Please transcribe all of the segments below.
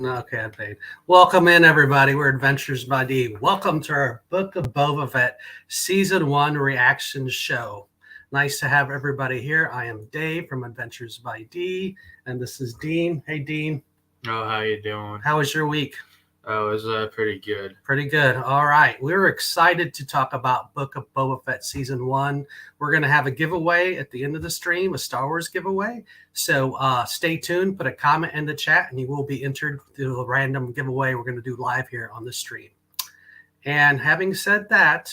Okay, Bane. Welcome in, everybody. We're Adventures by D. Welcome to our Book of Boba Fett Season 1 reaction show. Nice to have everybody here. I am Dave from Adventures by D, and this is Dean. Hey, Dean. Oh, how you doing? How was your week? Oh, it was pretty good. Pretty good. All right. We're excited to talk about Book of Boba Fett Season 1. We're going to have a giveaway at the end of the stream, a Star Wars giveaway. So stay tuned, put a comment in the chat, and you will be entered to a random giveaway we're going to do live here on the stream. And having said that,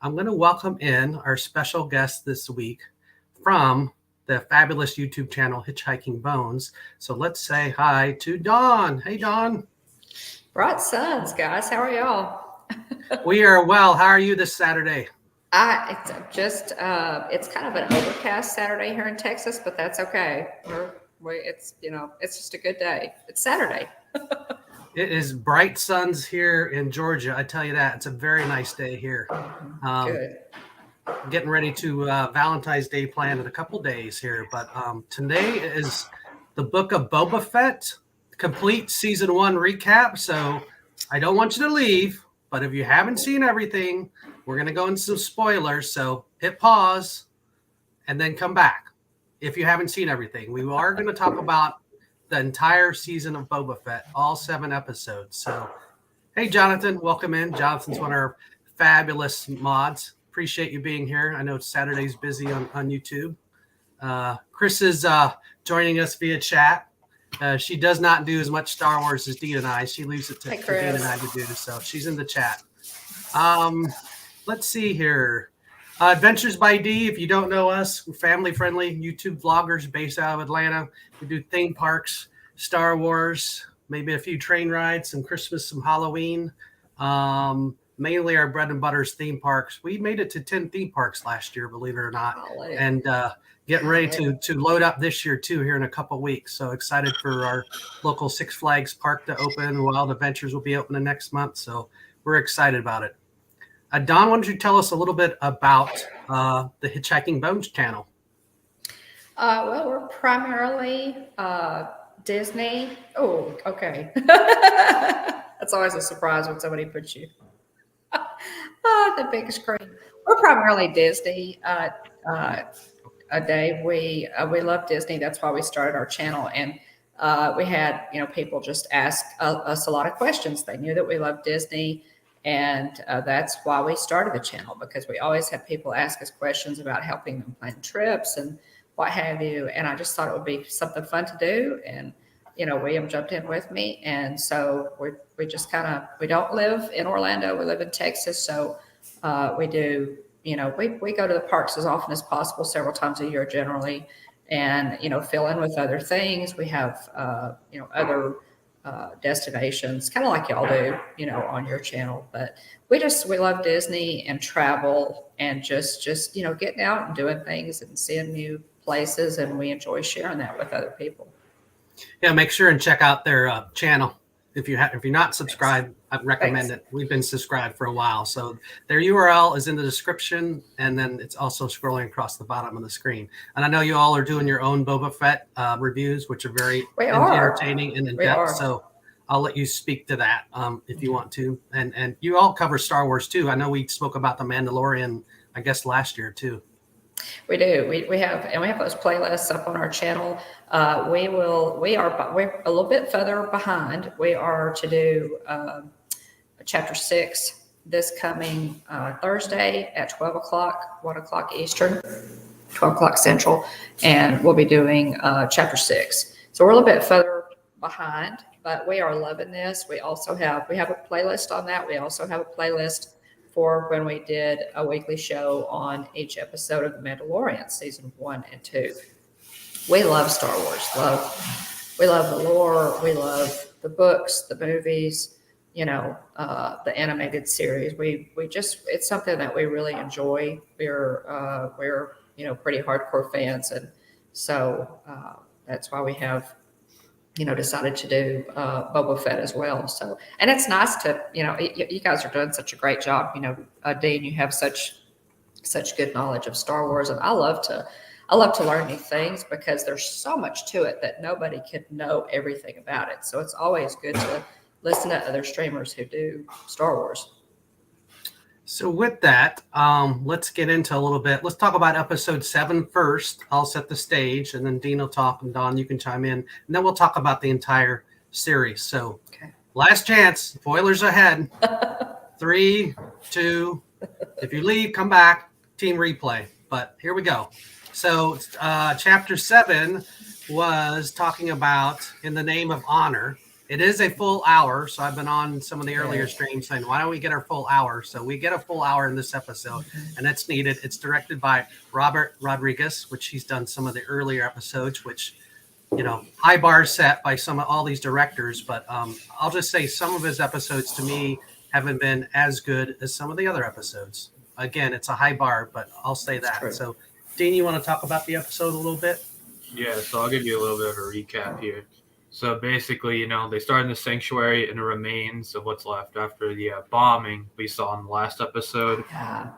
I'm going to welcome in our special guest this week from the fabulous YouTube channel Hitchhiking Bones. So let's say hi to Dawn. Hey, Dawn. Bright suns, guys. How are y'all? We are well. How are you this Saturday? It's kind of an overcast Saturday here in Texas, but that's okay. It's just a good day. It's Saturday. It is bright suns here in Georgia. I tell you that. It's a very nice day here. Good. Getting ready to Valentine's Day plan in a couple days here. But today is the Book of Boba Fett, complete Season 1 recap. So I don't want you to leave, but if you haven't seen everything, we're going to go into some spoilers. So hit pause and then come back if you haven't seen everything. We are going to talk about the entire season of Boba Fett, all 7 episodes. So, hey, Jonathan, welcome in. Jonathan's one of our fabulous mods. Appreciate you being here. I know Saturday's busy on YouTube. Chris is joining us via chat. She does not do as much Star Wars as Dean and I. She leaves it to Dean and I to do, so she's in the chat. Let's see here. Adventures by D, if you don't know us, we're family-friendly YouTube vloggers based out of Atlanta. We do theme parks, Star Wars, maybe a few train rides, some Christmas, some Halloween. Mainly our bread and butter is theme parks. We made it to 10 theme parks last year, believe it or not. And getting ready to load up this year, too, here in a couple weeks. So excited for our local Six Flags park to open. Wild Adventures will be opening next month. So we're excited about it. Don, why don't you tell us a little bit about the Hitchhiking Bones channel? Well, we're primarily Disney. Oh, okay. That's always a surprise when somebody puts you the big screen. We're primarily Disney. Dave, we love Disney. That's why we started our channel, and we had people just ask us a lot of questions. They knew that we loved Disney. And that's why we started the channel, because we always have people ask us questions about helping them plan trips and what have you. And I just thought it would be something fun to do. And, William jumped in with me. And so we just we don't live in Orlando. We live in Texas. So we do, we go to the parks as often as possible, several times a year generally, and, fill in with other things. We have, other destinations, kind of like y'all do, on your channel. But we love Disney and travel and just getting out and doing things and seeing new places, and we enjoy sharing that with other people. Yeah, make sure and check out their channel. If you're not subscribed, I'd recommend it. We've been subscribed for a while. So their URL is in the description, and then it's also scrolling across the bottom of the screen. And I know you all are doing your own Boba Fett reviews, which are very entertaining and in-depth. So I'll let you speak to that if you want to. And you all cover Star Wars, too. I know we spoke about the Mandalorian, I guess, last year, too. We do. We have those playlists up on our channel. We're a little bit further behind. We are to do chapter 6 this coming Thursday at 12 o'clock, 1 o'clock Eastern, 12 o'clock Central, and we'll be doing chapter 6. So we're a little bit further behind, but we are loving this. We have a playlist on that. We also have a playlist for when we did a weekly show on each episode of The Mandalorian, season 1 and 2. We love Star Wars. We love the lore. We love the books, the movies, the animated series. It's something that we really enjoy. We're pretty hardcore fans, and so that's why we have decided to do Boba Fett as well. So, and it's nice to, you guys are doing such a great job. Dean, you have such good knowledge of Star Wars, and I love to I love to learn new things because there's so much to it that nobody could know everything about it. So it's always good to listen to other streamers who do Star Wars. So with that, let's get into a little bit. Let's talk about episode 7 first. I'll set the stage, and then Dean will talk, and Don, you can chime in, and then we'll talk about the entire series. So, last chance. Spoilers ahead. 3, 2. If you leave, come back. Team replay. But here we go. So, chapter 7 was talking about In the Name of Honor. It is a full hour, so I've been on some of the earlier streams saying, why don't we get our full hour? So we get a full hour in this episode, and it's needed. It's directed by Robert Rodriguez, which he's done some of the earlier episodes, which, high bar set by all these directors. But I'll just say some of his episodes, to me, haven't been as good as some of the other episodes. Again, it's a high bar, but I'll say that. So, Dean, you want to talk about the episode a little bit? Yeah, so I'll give you a little bit of a recap here. So basically, they start in the sanctuary and the remains of what's left after the bombing we saw in the last episode. Yeah.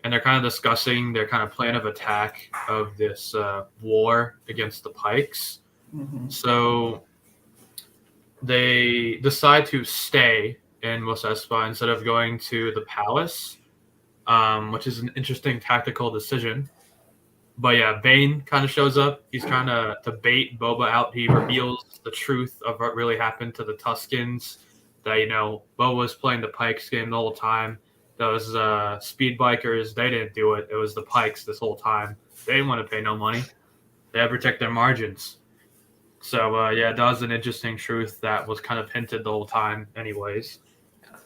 And they're kind of discussing their kind of plan of attack of this war against the Pikes. Mm-hmm. So they decide to stay in Mos Espa instead of going to the palace, which is an interesting tactical decision. But yeah, Bane kind of shows up. He's trying to bait Boba out. He reveals the truth of what really happened to the Tuskens. That, Boba was playing the Pikes game the whole time. Those speed bikers, they didn't do it. It was the Pikes this whole time. They didn't want to pay no money. They had to protect their margins. So, that was an interesting truth that was kind of hinted the whole time anyways.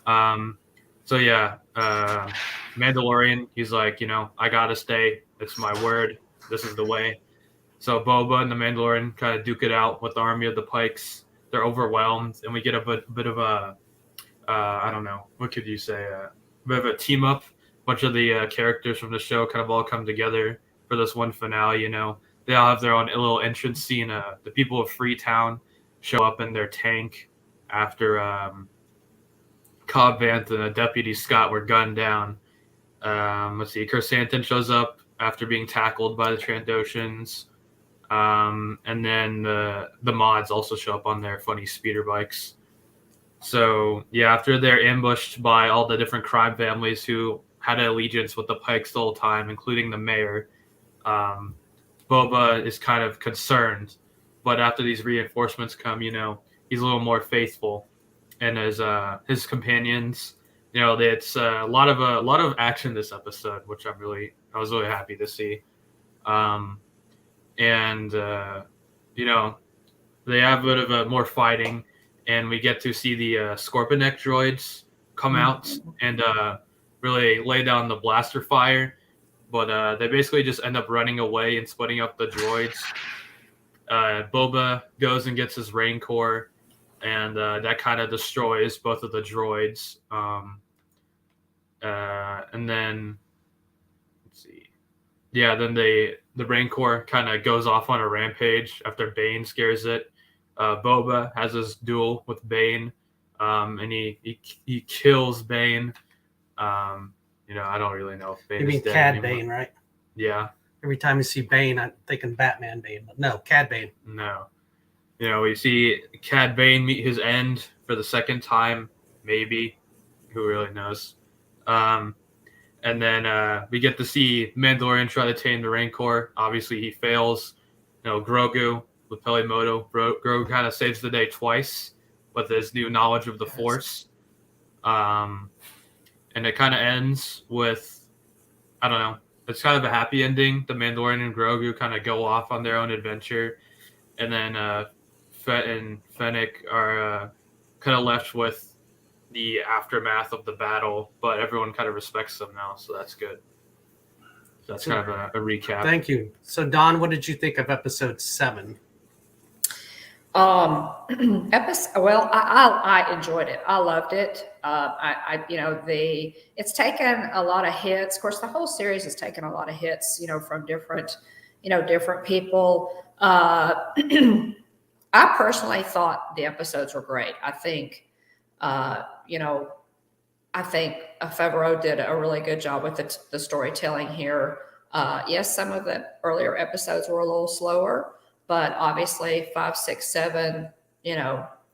Mandalorian, he's like, I got to stay. It's my word. This is the way. So Boba and the Mandalorian kind of duke it out with the army of the Pikes. They're overwhelmed, and we get a bit of a, I don't know, what could you say? A bit of a team up. A bunch of the characters from the show kind of all come together for this one finale. They all have their own little entrance scene. The people of Freetown show up in their tank after Cobb Vanth and Deputy Scott were gunned down. Let's see, Chrysanthemum shows up after being tackled by the Trandoshans. And then the mods also show up on their funny speeder bikes. So, yeah, after they're ambushed by all the different crime families who had an allegiance with the Pikes the whole time, including the mayor, Boba is kind of concerned. But after these reinforcements come, he's a little more faithful. And his companions, it's a lot of action this episode, which I was really happy to see. They have a bit of a more fighting, and we get to see the Scorpionek droids come out and really lay down the blaster fire. But they basically just end up running away and splitting up the droids. Boba goes and gets his Rancor, and that kind of destroys both of the droids. And then, let's see. Yeah, then the Rancor kind of goes off on a rampage after Bane scares it. Boba has his duel with Bane, and he kills Bane. I don't really know if Bane is dead Cad anymore. Bane, right? Yeah. Every time you see Bane, I'm thinking Batman Bane, but no, Cad Bane. No. We see Cad Bane meet his end for the second time, maybe. Who really knows? And then we get to see Mandalorian try to tame the Rancor. Obviously, he fails. Grogu with Pelimoto. Grogu kind of saves the day twice with his new knowledge of the Force. And it kind of ends with, I don't know, it's kind of a happy ending. The Mandalorian and Grogu kind of go off on their own adventure. And then Fett and Finnick are kind of left with the aftermath of the battle, but everyone kind of respects them now, so that's good. So that's kind of a recap. Thank you. So, Don, what did you think of episode 7? I enjoyed it. I loved it. It's taken a lot of hits. Of course, the whole series has taken a lot of hits, from different people. I personally thought the episodes were great. I think Favreau did a really good job with the storytelling here. Yes, some of the earlier episodes were a little slower, but obviously 5, 6, 7,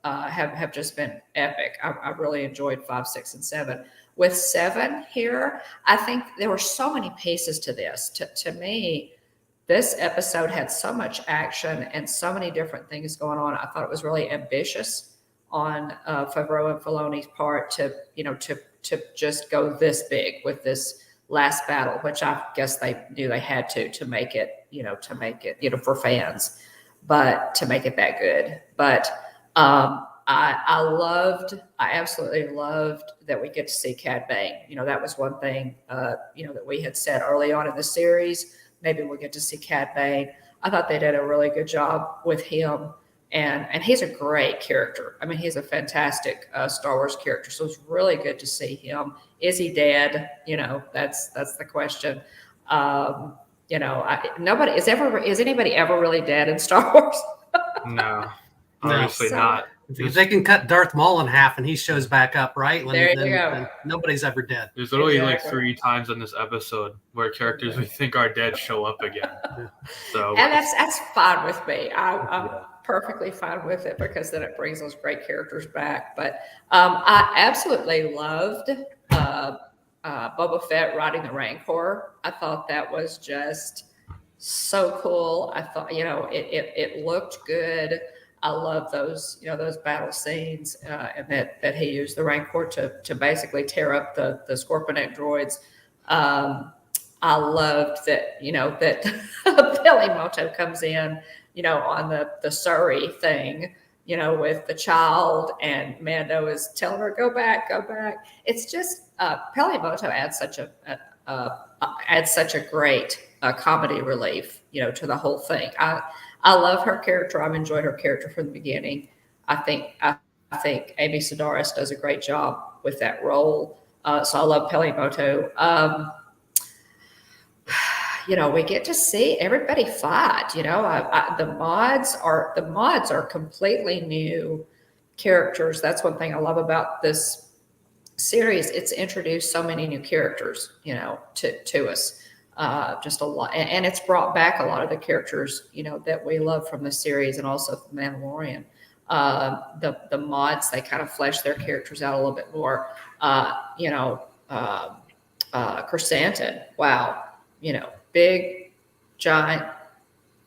have just been epic. I really enjoyed 5, 6, and 7. With 7 here, I think there were so many pieces to this. To me, this episode had so much action and so many different things going on. I thought it was really ambitious on Favreau and Filoni's part to just go this big with this last battle, which I guess they knew they had to make it, for fans, but to make it that good. But I absolutely loved that we get to see Cad Bane. That was one thing, that we had said early on in the series. Maybe we'll get to see Cad Bane. I thought they did a really good job with him. And he's a great character. I mean, he's a fantastic Star Wars character. So it's really good to see him. Is he dead? That's the question. Is anybody ever really dead in Star Wars? No, obviously not. If they can cut Darth Maul in half and he shows back up, right? There you go. Then nobody's ever dead. There's literally like 3 times in this episode where characters we think are dead show up again. So, and that's fine with me. I'm perfectly fine with it because then it brings those great characters back. But I absolutely loved Boba Fett riding the Rancor. I thought that was just so cool. I thought, it looked good. I love those battle scenes, and that he used the Rancor to basically tear up the Scorpionek droids. I loved that, that Billy Moto comes in, on the Surrey thing, with the child, and Mando is telling her, go back. It's just, Peli Moto adds such a great comedy relief, to the whole thing. I love her character. I've enjoyed her character from the beginning. I think Amy Sedaris does a great job with that role. So I love Peli Moto. We get to see everybody fight. The mods are completely new characters. That's one thing I love about this series. It's introduced so many new characters, to us. Just a lot, and it's brought back a lot of the characters, that we love from the series, and also from Mandalorian. The mods, they kind of flesh their characters out a little bit more. Chrysanthemum, wow, big, giant,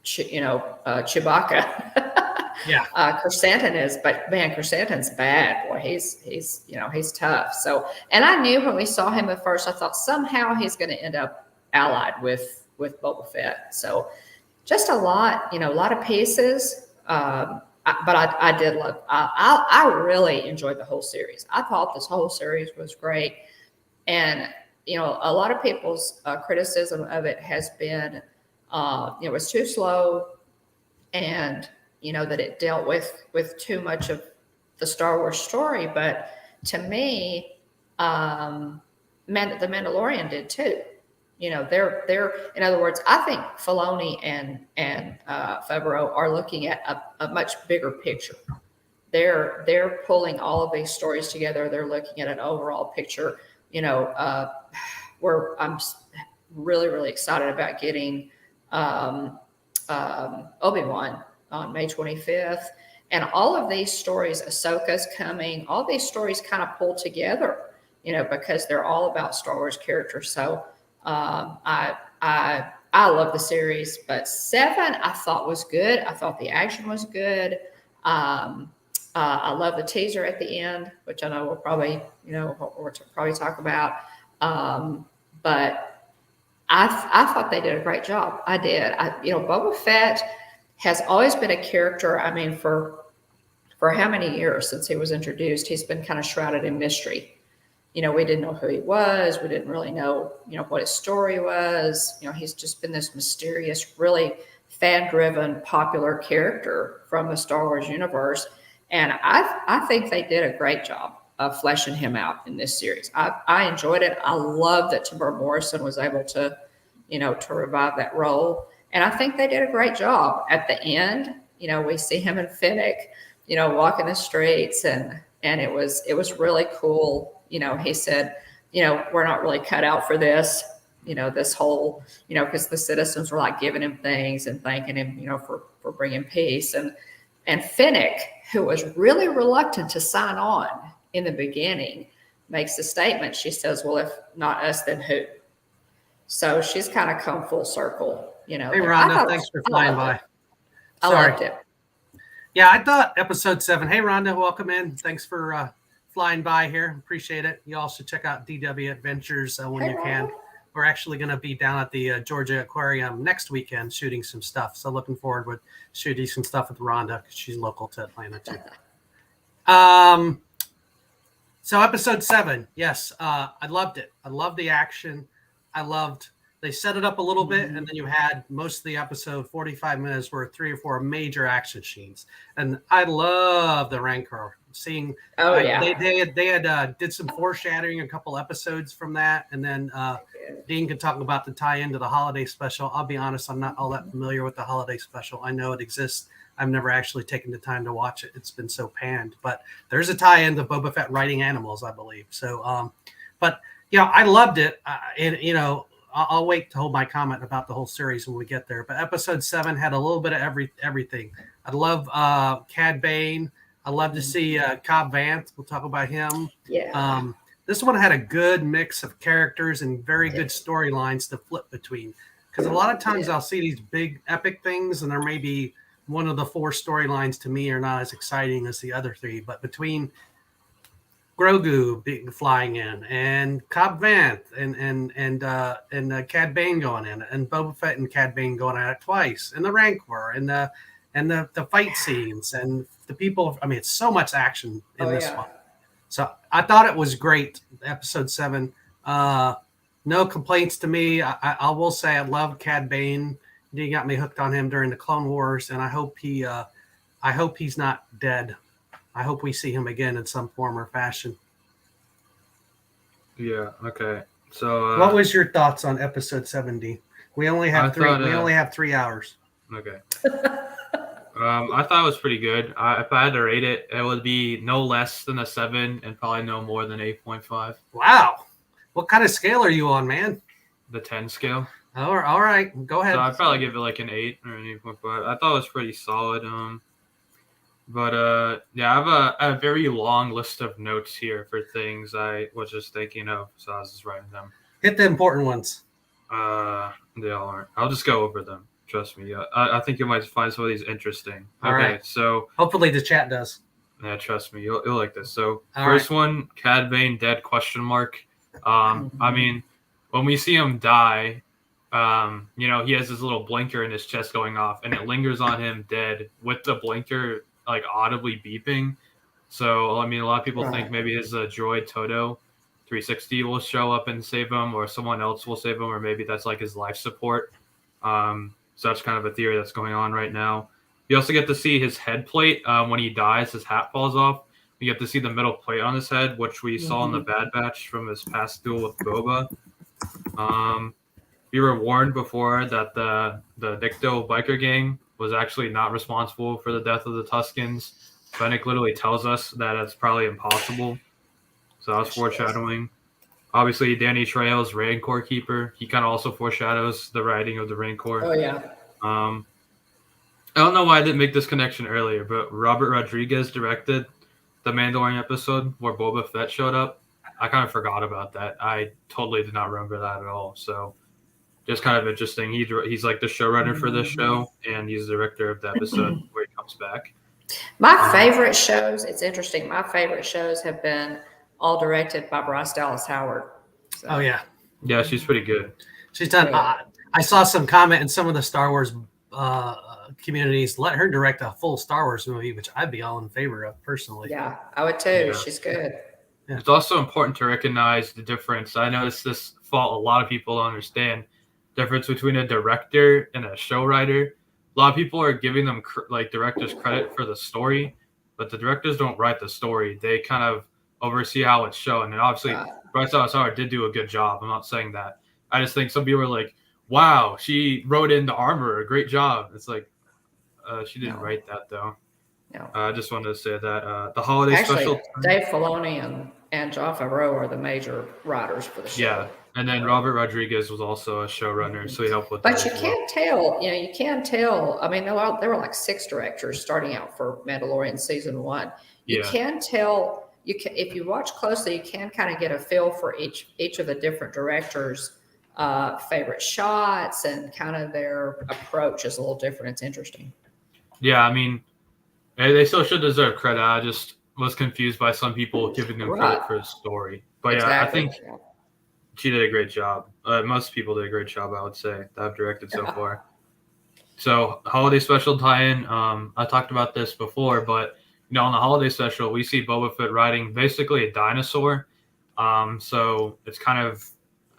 Chewbacca. Yeah. Chrysanthemum's bad. Boy, he's tough. So, and I knew when we saw him at first, I thought somehow he's going to end up allied with Boba Fett. So just a lot of pieces. But I did love, I really enjoyed the whole series. I thought this whole series was great. And, a lot of people's criticism of it has been, it was too slow, and, that it dealt with too much of the Star Wars story. But to me, the Mandalorian did too. They're in other words, I think Filoni and Favreau are looking at a much bigger picture. They're pulling all of these stories together. They're looking at an overall picture. Where I'm really, really excited about getting Obi-Wan on May 25th, and all of these stories. Ahsoka's coming. All these stories kind of pull together, because they're all about Star Wars characters. So. I love the series, but 7 I thought was good. I thought the action was good. I love the teaser at the end, which I know we'll probably talk about. But I thought they did a great job. I did. Boba Fett has always been a character. I mean, for how many years since he was introduced, he's been kind of shrouded in mystery. We didn't know who he was. We didn't really know, what his story was. He's just been this mysterious, really fan-driven, popular character from the Star Wars universe. And I think they did a great job of fleshing him out in this series. I enjoyed it. I love that Tamir Morrison was able to, to revive that role. And I think they did a great job. At the end, we see him and Finnick, walking the streets, and it was really cool. He said, we're not really cut out for this. this whole, because the citizens were like giving him things and thanking him, for bringing peace. And Finnick, who was really reluctant to sign on in the beginning, makes a statement. She says, well, if not us, then who? So she's kind of come full circle, Hey, Rhonda, thanks for flying by. I liked it. Yeah, I thought episode 7. Hey, Rhonda, welcome in. Thanks for flying by here. Appreciate it. You all should check out DW Adventures when you can. We're actually going to be down at the Georgia Aquarium next weekend shooting some stuff. So looking forward to shooting some stuff with Rhonda because she's local to Atlanta too. So episode 7, yes, I loved it. I loved the action. They set it up a little bit, and then you had most of the episode, 45 minutes, were 3 or 4 major action scenes. And I love the Rancor. Seeing, they had did some foreshadowing a couple episodes from that, and then Dean could talk about the tie-in to the holiday special. I'll be honest, I'm not all that familiar with the holiday special. I know it exists. I've never actually taken the time to watch it. It's been so panned, but there's a tie-in to Boba Fett riding animals, I believe. So, but I loved it, and I'll wait to hold my comment about the whole series when we get there. But episode 7 had a little bit of everything. I love Cad Bane. I love to see Cobb Vanth. We'll talk about him. Yeah. This one had a good mix of characters and very good storylines to flip between. Because a lot of times I'll see these big epic things, and there may be one of the 4 storylines to me are not as exciting as the other 3. But between Grogu flying in, and Cobb Vanth, and Cad Bane going in, and Boba Fett and Cad Bane going at it twice, and the Rancor, and the fight scenes, and the people. I mean, it's so much action in this one. So I thought it was great. Episode 7, no complaints to me. I will say I love Cad Bane. He got me hooked on him during the Clone Wars, and I hope he's not dead. I hope we see him again in some form or fashion. Yeah. Okay. So, what was your thoughts on episode 70? We only have we only have 3 hours. Okay. I thought it was pretty good. If I had to rate it, it would be no less than a 7 and probably no more than 8.5. Wow. What kind of scale are you on, man? The 10 scale. All right. Go ahead. So I'd probably give it like an 8 or an 8.5. I thought it was pretty solid. But I have a very long list of notes here for things I was just thinking of, so I was just writing them. Hit the important ones. They all aren't. I'll just go over them. Trust me. I think you might find some of these interesting. All right. So hopefully the chat does. Yeah, trust me. You'll like this. So first one, Cad Bane dead ? I mean, when we see him die, he has this little blinker in his chest going off, and it lingers on him dead with the blinker like audibly beeping. So I mean, a lot of people think maybe his droid Toto 360 will show up and save him, or someone else will save him, or maybe that's like his life support. So that's kind of a theory that's going on right now. You also get to see his head plate when he dies. His hat falls off. You get to see the metal plate on his head, which we saw in the Bad Batch from his past duel with Boba. We were warned before that the Dicto biker gang was actually not responsible for the death of the Tuskens. Finnick literally tells us that it's probably impossible. So that was foreshadowing. Obviously, Danny Trejo's Rancor Keeper. He kind of also foreshadows the riding of the Rancor. Oh, yeah. I don't know why I didn't make this connection earlier, but Robert Rodriguez directed the Mandalorian episode where Boba Fett showed up. I kind of forgot about that. I totally did not remember that at all. So just kind of interesting. He's like the showrunner for this show, and he's the director of the episode where he comes back. My favorite shows, it's interesting, my favorite shows have been all directed by Bryce Dallas Howard. So. Oh, yeah. Yeah, she's pretty good. She's done. I saw some comment in some of the Star Wars communities. Let her direct a full Star Wars movie, which I'd be all in favor of personally. Yeah, I would too. Yeah. She's good. Yeah. It's also important to recognize the difference. I noticed this fault a lot of people don't understand. Difference between a director and a show writer. A lot of people are giving them directors credit for the story, but the directors don't write the story. They kind of oversee how it's shown. And obviously, Bryce Dallas Howard did do a good job. I'm not saying that. I just think some people are like, wow, she wrote in the armor. Great job. It's like, she didn't write that, though. No. I just wanted to say that. The holiday special. Dave Filoni and Jon Favreau are the major writers for the show. Yeah. And then Robert Rodriguez was also a showrunner, so he helped with But that you as well. can't tell, you can tell. I mean, there were like 6 directors starting out for Mandalorian season 1. You Yeah. can tell, if you watch closely, you can kind of get a feel for each of the different directors' favorite shots, and kind of their approach is a little different. It's interesting. Yeah, I mean, they still should deserve credit. I just was confused by some people giving them credit for the story. But yeah, I think she did a great job. Most people did a great job, I would say, that I've directed so far. So, holiday special tie-in. I talked about this before, but on the holiday special, we see Boba Fett riding basically a dinosaur. So it's kind of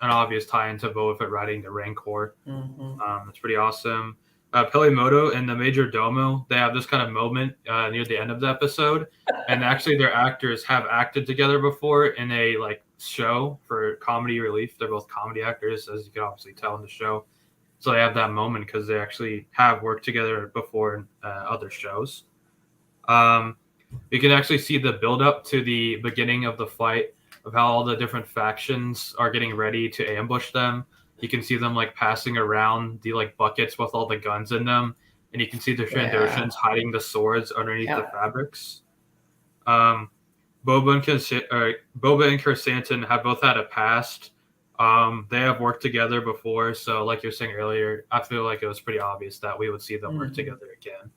an obvious tie-in to Boba Fett riding the Rancor. It's pretty awesome. Pelimoto and the Major Domo, they have this kind of moment near the end of the episode, and actually their actors have acted together before in a show for comedy relief. They're both comedy actors, as you can obviously tell in the show. So they have that moment because they actually have worked together before in other shows. You can actually see the build-up to the beginning of the fight, of how all the different factions are getting ready to ambush them. You can see them passing around the buckets with all the guns in them, and you can see the Trandoshans hiding the swords underneath the fabrics. Boba and Chrysanthemum have both had a past. They have worked together before, so like you were saying earlier, I feel like it was pretty obvious that we would see them work together again.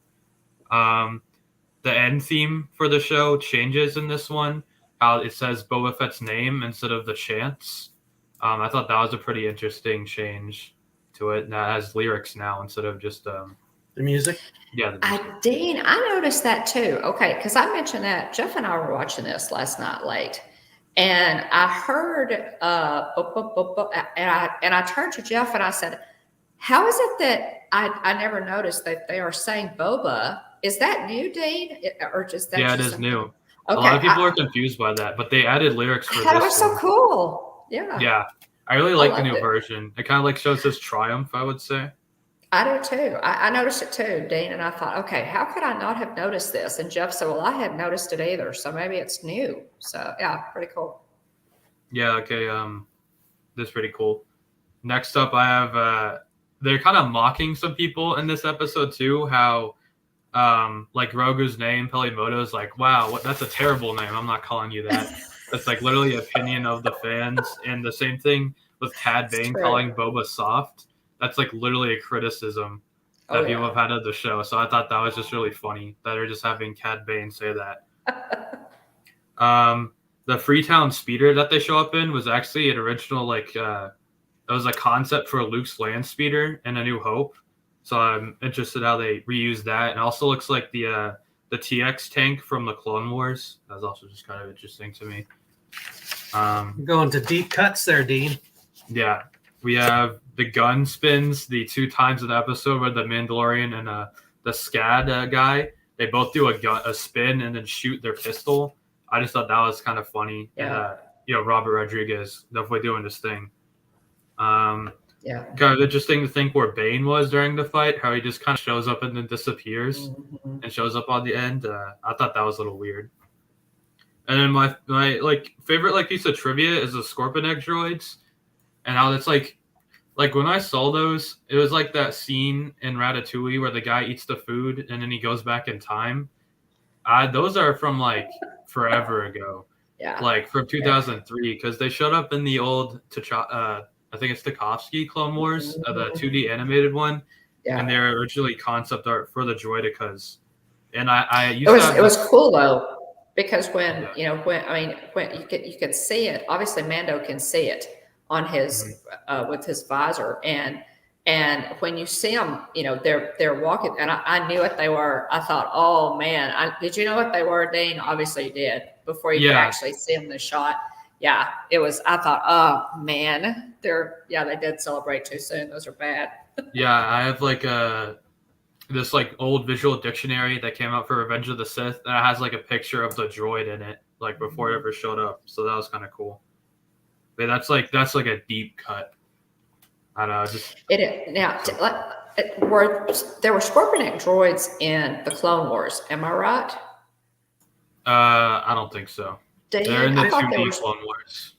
The end theme for the show changes in this one. How it says Boba Fett's name instead of the chants. I thought that was a pretty interesting change to it. That has lyrics now instead of just the music. Yeah, the music. Dean, I noticed that too. Okay, because I mentioned that Jeff and I were watching this last night late, and I heard and I turned to Jeff and I said, "How is it that I never noticed that they are saying Boba? Is that new, Dean, or just that?" Yeah, it is new. Okay, a lot of people are confused by that, but they added lyrics for this. That was so cool. Yeah. Yeah, I really like the new version. It kind of shows his triumph, I would say. I do too. I noticed it too, Dean, and I thought, okay, how could I not have noticed this? And Jeff said, well, I hadn't noticed it either, so maybe it's new. So yeah, pretty cool. Yeah, okay. That's pretty cool. Next up, I have they're kind of mocking some people in this episode too. How Grogu's name, Pelimoto, is wow, that's a terrible name. I'm not calling you that. That's literally opinion of the fans. And the same thing with Cad Bane calling Boba soft. That's literally a criticism that people have had of the show. So I thought that was just really funny that they're just having Cad Bane say that. The Freetown speeder that they show up in was actually an original it was a concept for Luke's land speeder in A New Hope. So I'm interested how they reuse that. And it also looks like the TX tank from the Clone Wars. That was also just kind of interesting to me. Going to deep cuts there, Dean. Yeah. We have the gun spins the 2 times in the episode where the Mandalorian and the SCAD guy, they both do a spin and then shoot their pistol. I just thought that was kind of funny. Yeah. And, Robert Rodriguez definitely doing this thing. Yeah. Kind of interesting to think where Bane was during the fight, how he just kind of shows up and then disappears and shows up on the end. I thought that was a little weird. And then my favorite piece of trivia is the Scorpion Egg droids, and how it's when I saw those, it was like that scene in Ratatouille where the guy eats the food and then he goes back in time. Those are from forever ago. Yeah. From 2003, because they showed up in the old I think it's Tarkovsky Clone Wars, the 2D animated one, and they're originally concept art for the droidicas. And I used it was cool though, because when you could see it. Obviously, Mando can see it on his with his visor, and when you see them, they're walking, and I knew what they were. I thought, oh man, did you know what they were, Dean? Obviously, you did before you could actually see them in the shot. Yeah, it was. I thought, oh man, they did celebrate too soon. Those are bad. Yeah, I have this old visual dictionary that came out for Revenge of the Sith, and it has a picture of the droid in it, before it ever showed up. So that was kind of cool. But that's a deep cut. I don't know. There were Scorpion Egg droids in the Clone Wars. Am I right? I don't think so. They're in the I thought there 2D was. Clone Wars.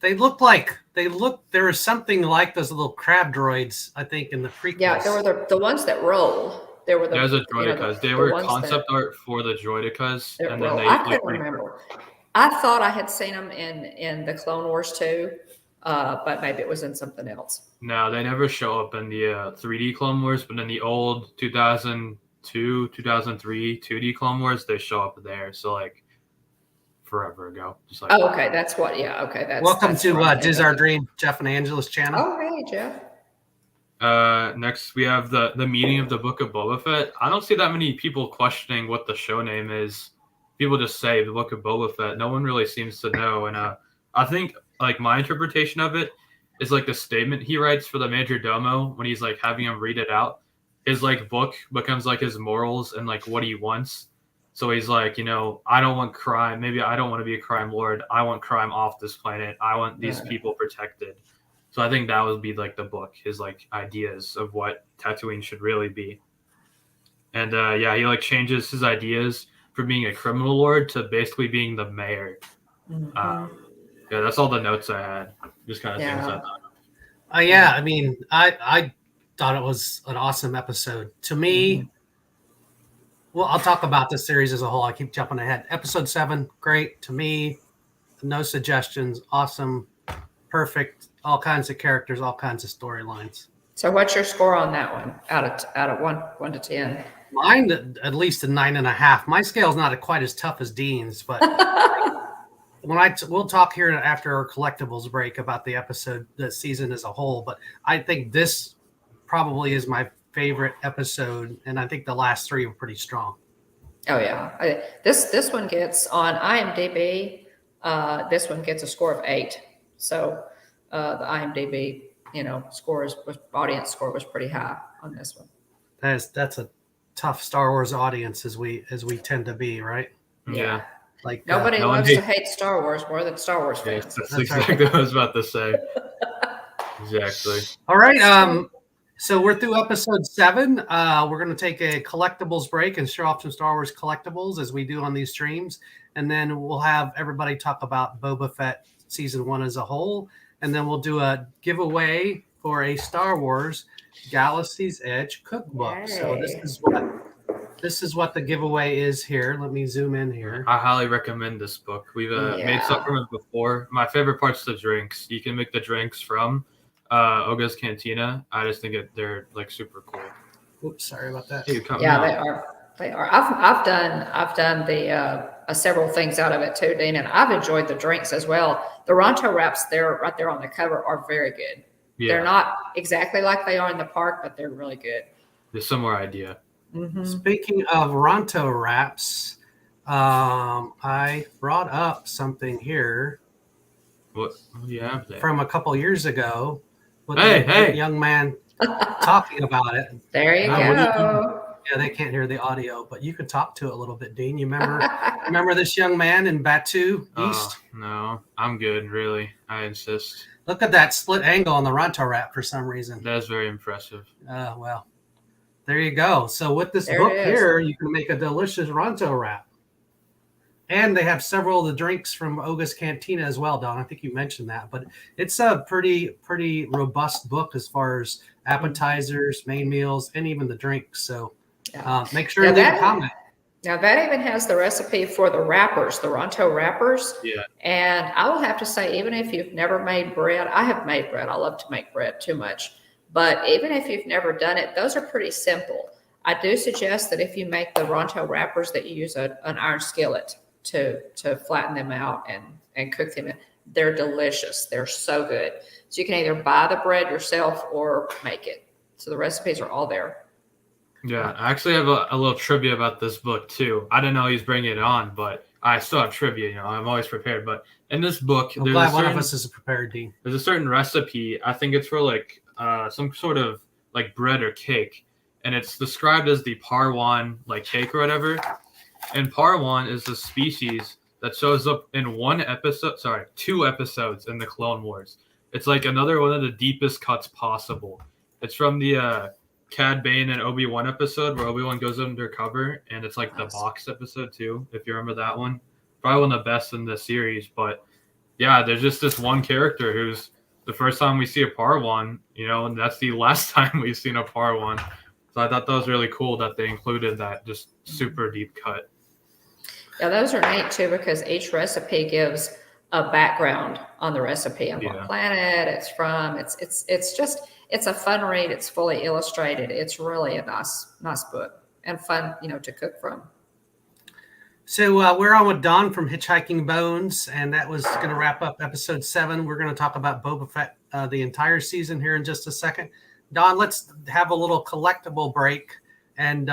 There was something like those little crab droids, I think, in the prequels. Yeah, there were the ones that roll. There were There's a Droidicas. They the were ones concept art for the Droidicas, that and then roll. they I couldn't remember. I thought I had seen them in the Clone Wars too, but maybe it was in something else. No, they never show up in the 3D Clone Wars, but in the old 2002, 2003 2D Clone Wars, they show up there. So like forever ago. Just like Oh, okay, that's what. Yeah, okay, that's. Welcome that's to right. Diz Our Dream, Jeff and Angela's channel. Oh, hey, Jeff. Next we have the meaning of the Book of Boba Fett. I don't see that many people questioning what the show name is. People just say the Book of Boba Fett. No one really seems to know, and I think like my interpretation of it is like the statement he writes for the Major Domo when he's like having him read it out. His like book becomes like his morals and like what he wants. So he's like, I don't want crime. Maybe I don't want to be a crime lord. I want crime off this planet. I want these people protected. So I think that would be like the book, his like ideas of what Tatooine should really be. And he like changes his ideas from being a criminal lord to basically being the mayor. Mm-hmm. Yeah, that's all the notes I had. Just kind of things I thought of. Yeah, I mean, I thought it was an awesome episode. To me, well, I'll talk about this series as a whole. I keep jumping ahead. Episode 7, great. To me, no suggestions. Awesome. Perfect. All kinds of characters, all kinds of storylines. So what's your score on that one out of 1 to 10? Mine, at least a 9.5. My scale's not quite as tough as Dean's, but we'll talk here after our collectibles break about the episode, the season as a whole. But I think this probably is my favorite episode, and I think the last 3 were pretty strong. Oh yeah, this one gets on IMDb. This one gets a score of 8. So the IMDb, audience score was pretty high on this one. That's a tough Star Wars audience as we tend to be, right? Yeah. Like nobody loves to hate Star Wars more than Star Wars fans. That's exactly what I was about to say. Exactly. All right. So we're through episode 7. We're going to take a collectibles break and show off some Star Wars collectibles as we do on these streams. And then we'll have everybody talk about Boba Fett season 1 as a whole. And then we'll do a giveaway for a Star Wars Galaxy's Edge cookbook. Yay. So this is what the giveaway is here. Let me zoom in here. I highly recommend this book. We've made stuff from it before. My favorite part's the drinks. You can make the drinks from Oga's Cantina. I just think they're like super cool. Oops, sorry about that. They are. I've done the several things out of it too, Dean, and I've enjoyed the drinks as well. The Ronto wraps there, right there on the cover, are very good. Yeah. They're not exactly like they are in the park, but they're really good. There's some more idea. Mm-hmm. Speaking of Ronto wraps, I brought up something here. What do you have there? From a couple years ago. With hey, young man talking about it. There you go. Yeah, they can't hear the audio, but you could talk to it a little bit, Dean. You remember this young man in Batu East? No, I'm good, really. I insist. Look at that split angle on the Ronto wrap for some reason. That's very impressive. Well, there you go. So with this book here, you can make a delicious Ronto wrap. And they have several of the drinks from Oga's Cantina as well, Don. I think you mentioned that. But it's a pretty robust book as far as appetizers, main meals, and even the drinks. So make sure to leave a comment. Now, that even has the recipe for the wrappers, the Ronto wrappers. Yeah. And I will have to say, even if you've never made bread, I have made bread. I love to make bread too much. But even if you've never done it, those are pretty simple. I do suggest that if you make the Ronto wrappers that you use an iron skillet to flatten them out and cook them. They're delicious. They're so good. So you can either buy the bread yourself or make it. So the recipes are all there. Yeah, I actually have a little trivia about this book too. I didn't know he's bringing it on, but I still have trivia. I'm always prepared. But in this book, I'm glad one of us is prepared, Dean. There's a certain recipe. I think it's for like some sort of like bread or cake, and it's described as the Parwan like cake or whatever. And Parwan is the species that shows up in 2 episodes in the Clone Wars. It's like another one of the deepest cuts possible. It's from the Cad Bane and Obi-Wan episode where Obi-Wan goes undercover, and it's like the box episode too, if you remember that one probably one of the best in the series. But yeah, there's just this one character who's the first time we see a par one, and that's the last time we've seen a par one. So I thought that was really cool that they included that just super deep cut. Yeah, those are neat too, because each recipe gives a background on the recipe and what planet it's from. It's a fun read. It's fully illustrated. It's really a nice book and fun, to cook from. So we're on with Don from Hitchhiking Bones, and that was going to wrap up episode 7. We're going to talk about Boba Fett the entire season here in just a second. Don, let's have a little collectible break, and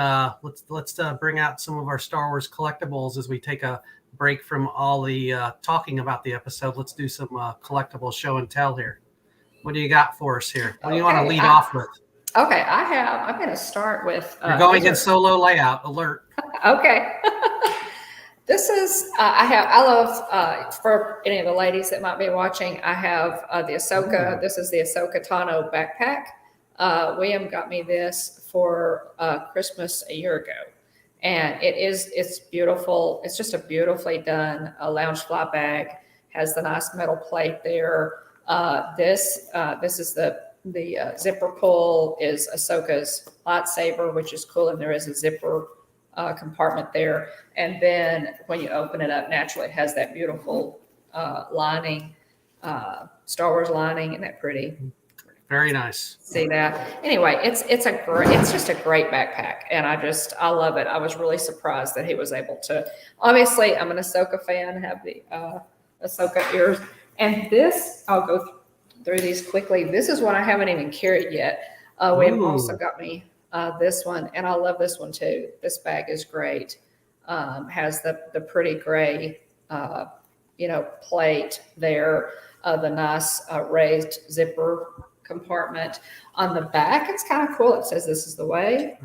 let's bring out some of our Star Wars collectibles as we take a break from all the talking about the episode. Let's do some collectible show and tell here. What do you got for us here? What do you want to lead off with? Okay, I'm going to start with. You're going in solo layout alert. Okay. This is, I love, for any of the ladies that might be watching, I have the Ahsoka. This is the Ahsoka Tano backpack. William got me this for Christmas a year ago. And it's beautiful. It's just a beautifully done Loungefly bag. Has the nice metal plate there. This is the zipper pull is Ahsoka's lightsaber, which is cool. And there is a zipper compartment there. And then when you open it up, naturally it has that beautiful lining, Star Wars lining. Isn't that pretty? Very nice. See that? Anyway, it's just a great backpack, and I love it. I was really surprised that he was able to. Obviously, I'm an Ahsoka fan. Have the Ahsoka ears, and this I'll go through these quickly. This is one I haven't even carried yet. William also got me this one, and I love this one too. This bag is great. Has the pretty gray, plate there. The nice raised zipper compartment on the back. It's kind of cool. It says "This is the way"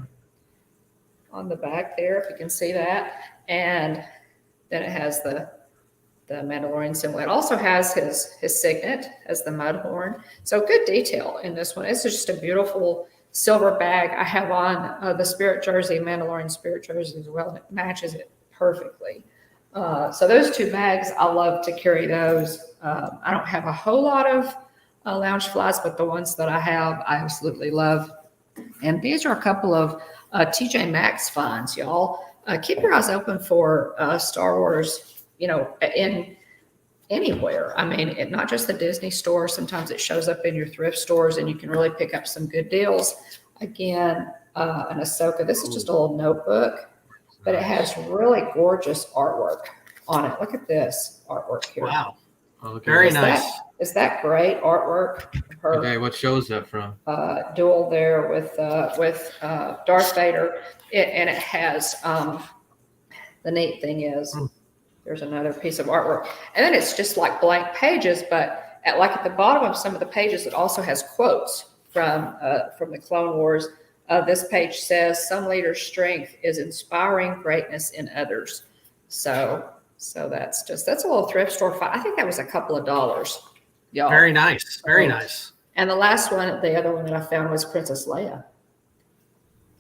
on the back there, if you can see that. And then it has the Mandalorian symbol. It also has his signet as the mud horn. So good detail in this one. It's just a beautiful silver bag. I have on the Spirit jersey, Mandalorian Spirit jersey as well. It matches it perfectly. So those two bags, I love to carry those. I don't have a whole lot of Loungeflies, but the ones that I have, I absolutely love. And these are a couple of TJ Maxx finds, y'all. Keep your eyes open for Star Wars, in anywhere. I mean, not just the Disney store. Sometimes it shows up in your thrift stores, and you can really pick up some good deals. Again, an Ahsoka. This is just a little notebook, but it has really gorgeous artwork on it. Look at this artwork here. Wow. Very nice. Is that great artwork? Okay, what show is that from? Duel there with Darth Vader. And it has, the neat thing is, there's another piece of artwork. And then it's just like blank pages, but at the bottom of some of the pages, it also has quotes from the Clone Wars. This page says, "Some leaders' strength is inspiring greatness in others." So that's a little thrift store find. I think that was a couple of dollars, y'all. Very nice. Very nice. And the last one, the other one that I found was Princess Leia.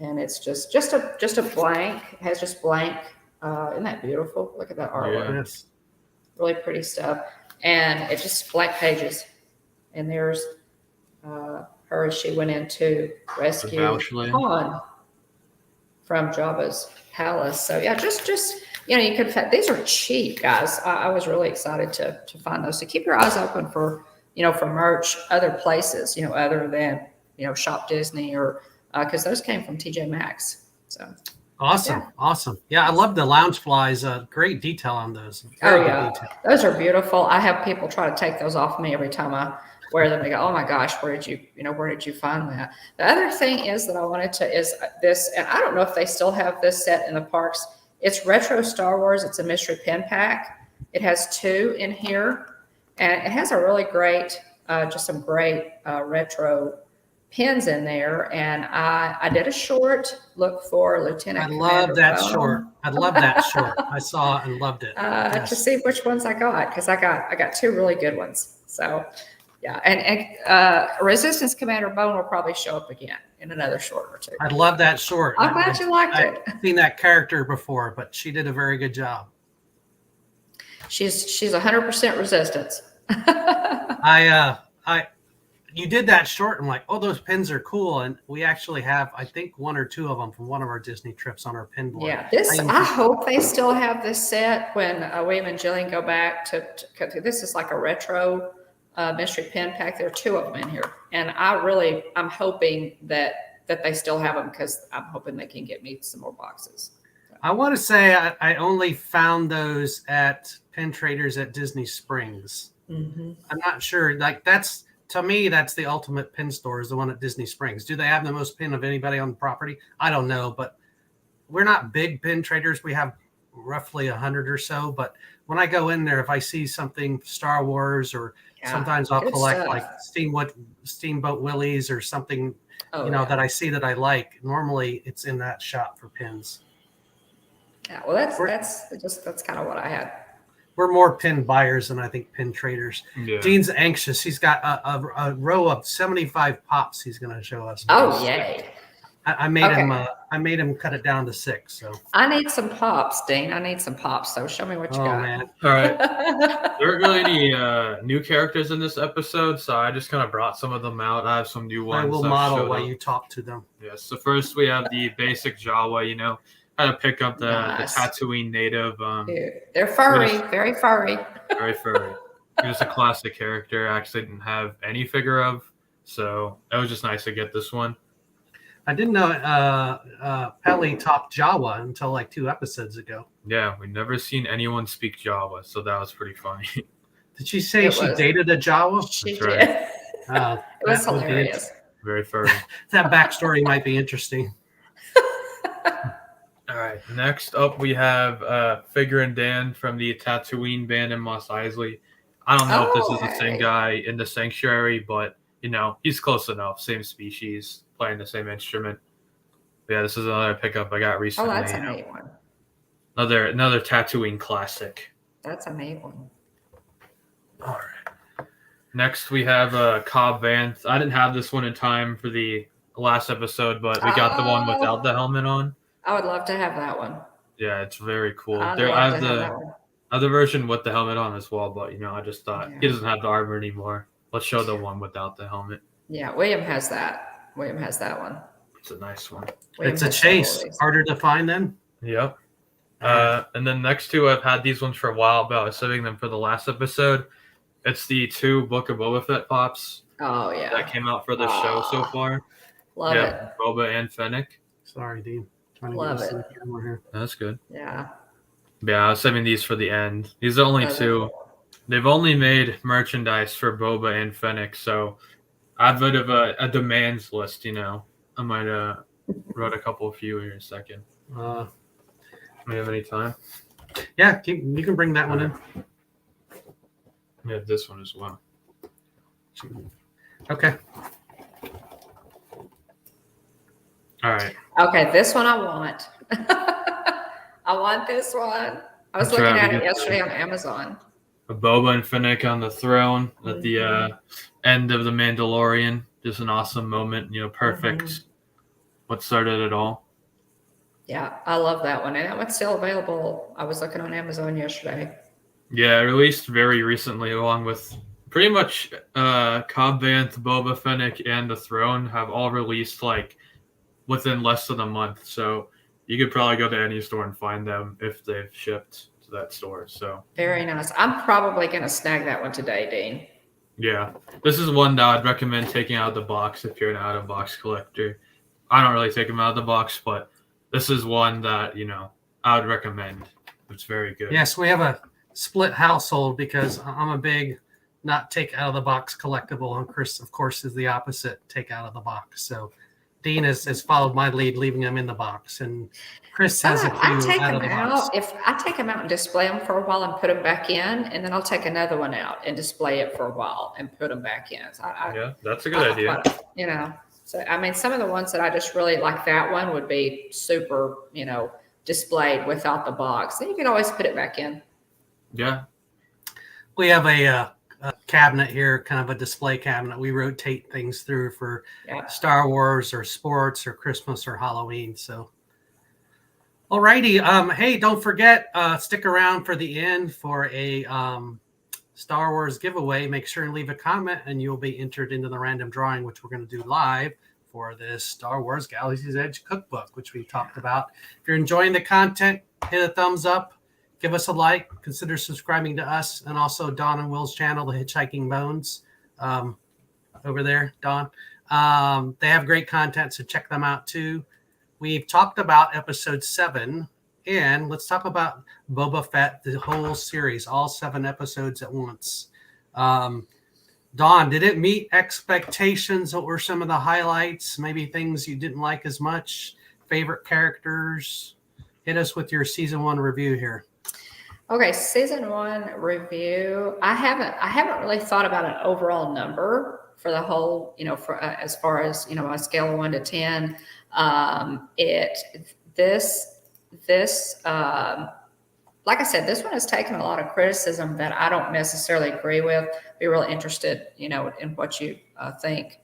And it's just a blank. It has just blank. Isn't that beautiful? Look at that artwork. Yes. Really pretty stuff. And it's just blank pages. And there's her as she went in to rescue Han from Jabba's palace. So yeah, just you could. These are cheap, guys. I was really excited to find those. So keep your eyes open for for merch other places, other than Shop Disney or because those came from TJ Maxx. So awesome, awesome. Yeah, I love the Loungeflies. Great detail on those. Very good detail. Those are beautiful. I have people try to take those off me every time I wear them. They go, "Oh my gosh, where did you find that?" The other thing is that I wanted to is this, and I don't know if they still have this set in the parks. It's retro Star Wars. It's a mystery pen pack. It has 2 in here, and it has a really great, just some great retro pins in there. And I did a short look for Lieutenant. I love that short. I love that short. I saw and loved it. To see which ones I got, because I got 2 really good ones. So yeah, and Resistance Commander Bone will probably show up again in another short or 2. I love that short. I'm glad you liked it. I've seen that character before, but she did a very good job. She's 100% resistance. You did that short. I'm like, oh, those pins are cool, and we actually have, I think, one or two of them from one of our Disney trips on our pin board. Yeah, I hope they still have this set when William and Jillian go back to this is like a retro mystery pin pack. There are two of them in here, and I'm hoping that they still have them because I'm hoping they can get me some more boxes. I want to say I only found those at pin traders at Disney Springs. Mm-hmm. I'm not sure. Like to me, that's the ultimate pin store is the one at Disney Springs. Do they have the most pin of anybody on the property? I don't know, but we're not big pin traders. We have roughly 100 or so. But when I go in there, if I see something Star Wars or sometimes I'll collect like Steamboat Willies or something, that I see that I like. Normally, it's in that shop for pins. Yeah, well, that's kind of what I had. We're more pin buyers than I think pin traders. Yeah. Dean's anxious. He's got a row of 75 pops he's going to show us. Oh, yay. I made him. I made him cut it down to 6. So I need some pops, Dean. I need some pops. So show me what you got. Man. All right. There aren't really any new characters in this episode, so I just kind of brought some of them out. I have some new ones. I will model while you talk to them. Yes. So first we have the basic Jawa. How to pick up the Tatooine native. Dude, they're furry, very furry. Very furry. He was a classic character. I actually didn't have any figure of, so it was just nice to get this one. I didn't know Peli topped Jawa until like 2 episodes ago. Yeah, we've never seen anyone speak Jawa, so that was pretty funny. Did she say she dated a Jawa? She That's did. right. It was hilarious. Very furry. That backstory might be interesting. All right. Next up, we have Figure and Dan from the Tatooine band in Mos Eisley. I don't know if this is the same guy in the Sanctuary, but he's close enough. Same species, playing the same instrument. But yeah, this is another pickup I got recently. Oh, that's a neat one. Another Tatooine classic. That's a neat one. All right. Next, we have Cobb Vanth. I didn't have this one in time for the last episode, but we got the one without the helmet on. I would love to have that one. Yeah, it's very cool. I have the other version with the helmet on as well, but I just thought he doesn't have the armor anymore. Let's show the one without the helmet. Yeah, William has that. William has that one. It's a nice one. It's a chase. Harder to find then? Yep. And then next two, I've had these ones for a while, but I was saving them for the last episode. It's the 2 Book of Boba Fett pops. Oh, yeah. That came out for the show so far. Love it. Boba and Finnick. Sorry, Dean. Love it. That's good. Yeah. Yeah, I was saving these for the end. These are only 2. They've only made merchandise for Boba and Finnick, so I have a bit of a demands list, I might write a couple of you here in a second. Do you have any time? Yeah, you can bring that one in. We have this one as well. Okay. All right. Okay, this one I want. I want this one. I was looking at it yesterday on Amazon. Boba and Finnick on the throne at the end of The Mandalorian. Just an awesome moment, perfect. What started it all. Yeah, I love that one. And that one's still available. I was looking on Amazon yesterday. Yeah, released very recently along with pretty much Cobb Vanth, Boba Finnick, and the Throne have all released within less than a month. So you could probably go to any store and find them if they've shipped to that store. So very nice. I'm probably going to snag that one today, Dean. Yeah, this is one that I'd recommend taking out of the box if you're an out-of-box collector. I don't really take them out of the box, but this is one that, I would recommend. It's very good. Yes, we have a split household because I'm a big not take out of the box collectible, and Chris, of course, is the opposite, take out of the box. So Dean has followed my lead, leaving them in the box, and Chris has a few out of the box. If I take them out and display them for a while and put them back in, and then I'll take another one out and display it for a while and put them back in. So yeah, that's a good idea. So some of the ones that I just really like, that one would be super, displayed without the box. Then you can always put it back in. Yeah. We have a cabinet here, kind of a display cabinet. We rotate things through for Star Wars or sports or Christmas or Halloween. So Alrighty. Hey, don't forget, stick around for the end for a Star Wars giveaway. Make sure and leave a comment, and you'll be entered into the random drawing, which we're going to do live for this Star Wars Galaxy's Edge cookbook, which we talked about. If you're enjoying the content, hit a thumbs up, give us a like, consider subscribing to us, and also Don and Will's channel, The Hitchhiking Bones, over there, Don. They have great content, so check them out too. We've talked about episode 7, and let's talk about Boba Fett, the whole series, all 7 episodes at once. Don, did it meet expectations? What were some of the highlights? Maybe things you didn't like as much? Favorite characters? Hit us with your season 1 review here. Okay, season 1 review. I haven't really thought about an overall number for the whole, for as far as my scale of 1 to 10. Like I said, this one has taken a lot of criticism that I don't necessarily agree with. Be really interested, in what you think,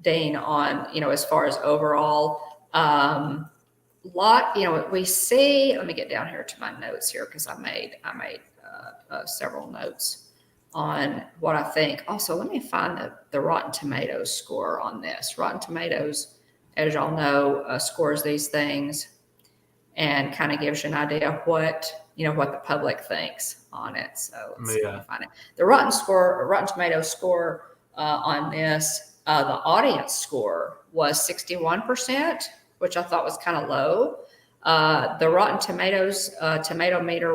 Dean, on, as far as overall. We see, let me get down here to my notes here, because I made several notes on what I think. Also, let me find the Rotten Tomatoes score on this. Rotten Tomatoes, as y'all know, scores these things and kind of gives you an idea of what the public thinks on it. So let's see if I can find it. The Rotten Tomatoes score on this, the audience score was 61%, which I thought was kind of low. The Rotten Tomatoes tomato meter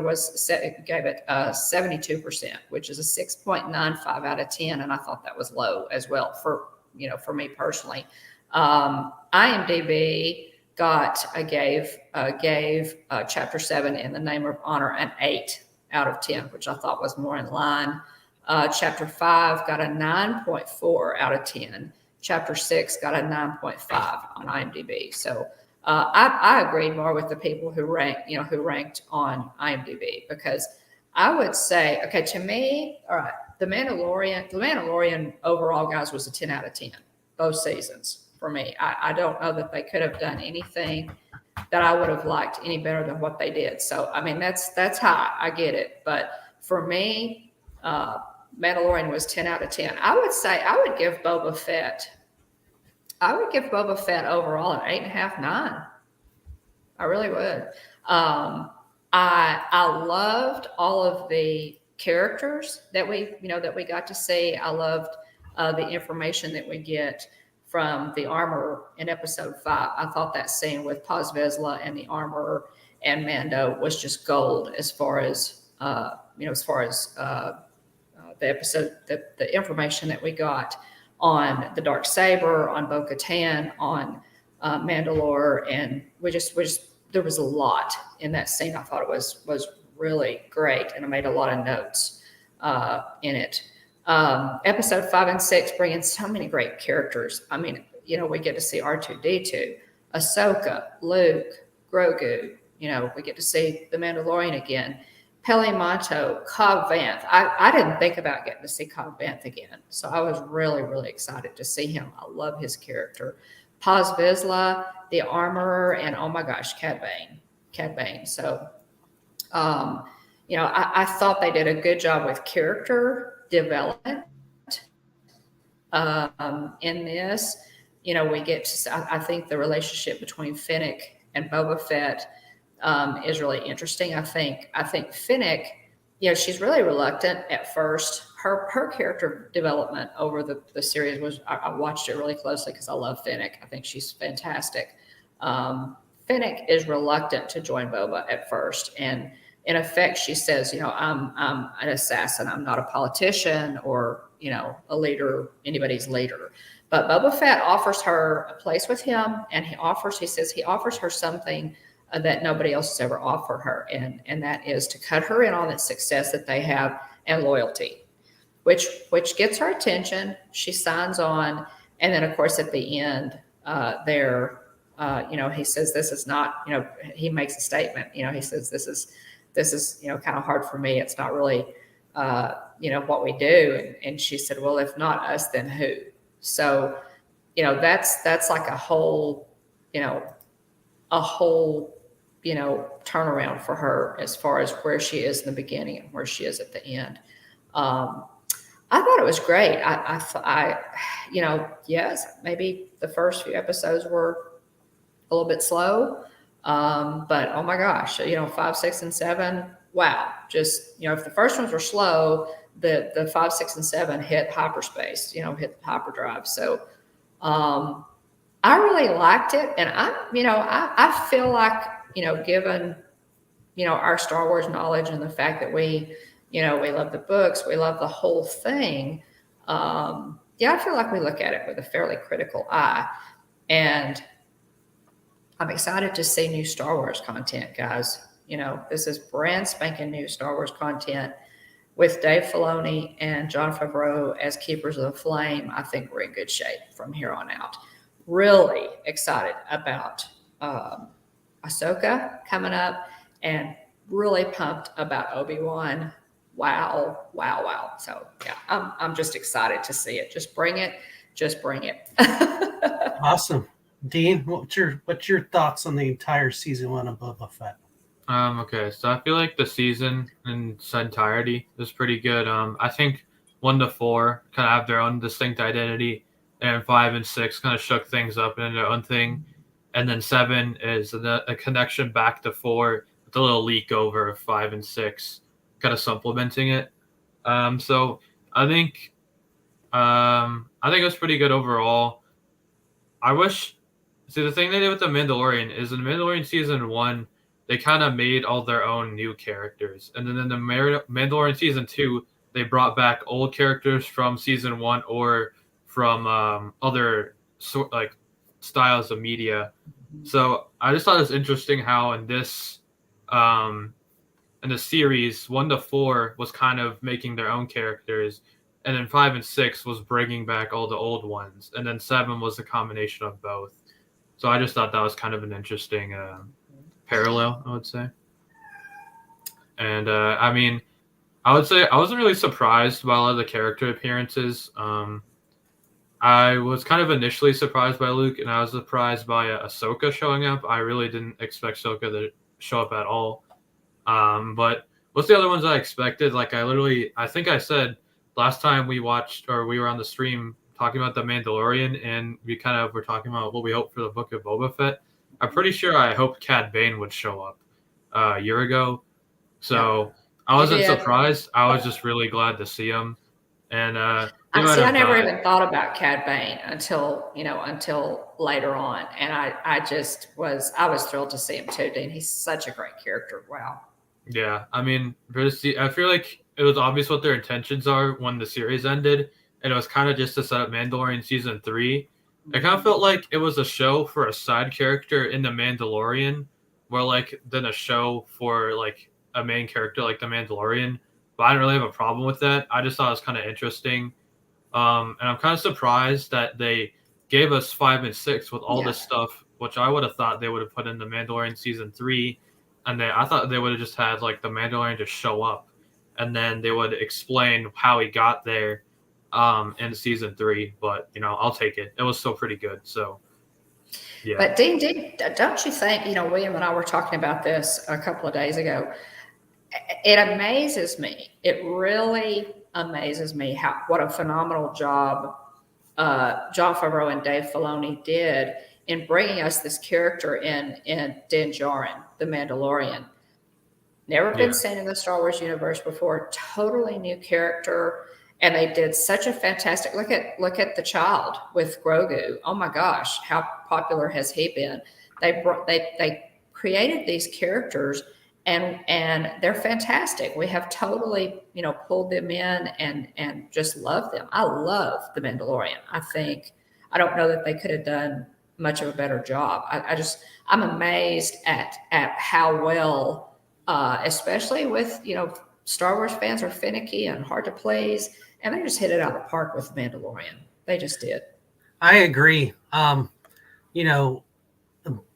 gave it 72%, which is a 6.95 out of 10, and I thought that was low as well for me personally. IMDb gave Chapter 7 in the Name of Honor an 8 out of 10, which I thought was more in line. Chapter 5 got a 9.4 out of 10. Chapter 6 got a 9.5 on IMDb. So I agreed more with the people who ranked on IMDb, because I would say, okay, to me, all right, The Mandalorian overall, guys, was a 10 out of 10, both seasons for me. I don't know that they could have done anything that I would have liked any better than what they did. So, I mean, that's how I get it. But for me, Mandalorian was 10 out of 10. I would say I would give Boba Fett overall an 8.5, 9. I really would. I loved all of the characters that we got to see. I loved the information that we get from the armorer in episode 5. I thought that scene with Paz Vizsla and the armorer and Mando was just gold as far as the episode, the information that we got on the Darksaber, on Bo-Katan, on Mandalore, and there was a lot in that scene. I thought it was really great, and I made a lot of notes in it. Episode 5 and 6 bring in so many great characters. I mean, we get to see R2-D2, Ahsoka, Luke, Grogu. We get to see the Mandalorian again. Peli Motto, Cobb Vanth. I didn't think about getting to see Cobb Vanth again, so I was really, really excited to see him. I love his character. Paz Vizsla, the armorer, and oh my gosh, Cad Bane. So, I thought they did a good job with character development in this. We get to, I think the relationship between Finnick and Boba Fett is really interesting. I think Finnick, she's really reluctant at first. Her character development over the series was, I watched it really closely because I love Finnick. I think she's fantastic. Finnick is reluctant to join Boba at first, and in effect, she says, I'm an assassin. I'm not a politician or, a leader, anybody's leader. But Boba Fett offers her a place with him, and he offers her something that nobody else has ever offered her, and that is to cut her in on the success that they have and loyalty, which gets her attention. She signs on, and then of course at the end, he says this is not, he makes a statement. He says this is kind of hard for me. It's not really what we do. And she said, well, if not us, then who? So that's like a whole turnaround for her as far as where she is in the beginning and where she is at the end. I thought it was great. Yes, maybe the first few episodes were a little bit slow. But oh my gosh, 5, 6, and 7. Wow. Just, if the first ones were slow, the 5, 6, and 7 hit hyperspace, hit hyperdrive. So, I really liked it. And I feel like, given, our Star Wars knowledge and the fact that we love the books, we love the whole thing. I feel like we look at it with a fairly critical eye. And I'm excited to see new Star Wars content, guys. This is brand spanking new Star Wars content with Dave Filoni and Jon Favreau as keepers of the flame. I think we're in good shape from here on out. Really excited about Ahsoka coming up, and really pumped about Obi-Wan. Wow. So yeah, I'm just excited to see it. Just bring it. Awesome. Dean, what's your thoughts on the entire season 1 of Boba Fett? Okay, so I feel like the season in its entirety is pretty good. I think 1 to 4 kind of have their own distinct identity, and 5 and 6 kind of shook things up in their own thing, and then 7 is a connection back to 4 with a little leak over of 5 and 6, kind of supplementing it. So I think it was pretty good overall. The thing they did with the Mandalorian is in the Mandalorian season 1, they kind of made all their own new characters, and then in the Mandalorian season 2, they brought back old characters from season 1 or from other styles of media. So I just thought it was interesting how in this in the series 1 to 4 was kind of making their own characters, and then 5 and 6 was bringing back all the old ones, and then 7 was a combination of both. So I just thought that was kind of an interesting parallel, I would say. And I would say I wasn't really surprised by a lot of the character appearances. I was kind of initially surprised by Luke, and I was surprised by Ahsoka showing up. I really didn't expect Ahsoka to show up at all. But what's the other ones I expected? I think I said last time we watched, or we were on the stream talking about the Mandalorian, and we kind of were talking about what we hope for the Book of Boba Fett. I'm pretty sure I hoped Cad Bane would show up a year ago. So I wasn't surprised. I was just really glad to see him. And I never even thought about Cad Bane until later on. And I was thrilled to see him too, Dean. He's such a great character. Wow. Yeah. I feel like it was obvious what their intentions are when the series ended. And it was kind of just to set up Mandalorian season 3. It kind of felt like it was a show for a side character in the Mandalorian, more than a show for a main character like the Mandalorian. But I didn't really have a problem with that. I just thought it was kind of interesting. And I'm kind of surprised that they gave us 5 and 6 with all this stuff, which I would have thought they would have put in the Mandalorian season 3. And I thought they would have just had the Mandalorian just show up, and then they would explain how he got there in season 3. But I'll take it. It was still pretty good. So yeah. But Dean, don't you think, William and I were talking about this a couple of days ago. It amazes me. It really amazes me what a phenomenal job Jon Favreau and Dave Filoni did in bringing us this character in Din Djarin, the Mandalorian. Never been seen in the Star Wars universe before. Totally new character, and they did such a fantastic look at the child with Grogu. Oh my gosh, how popular has he been? They created these characters. And they're fantastic. We have totally, pulled them in and just love them. I love The Mandalorian. I don't know that they could have done much of a better job. I'm amazed at how well, especially with, Star Wars fans are finicky and hard to please, and they just hit it out of the park with The Mandalorian. They just did. I agree.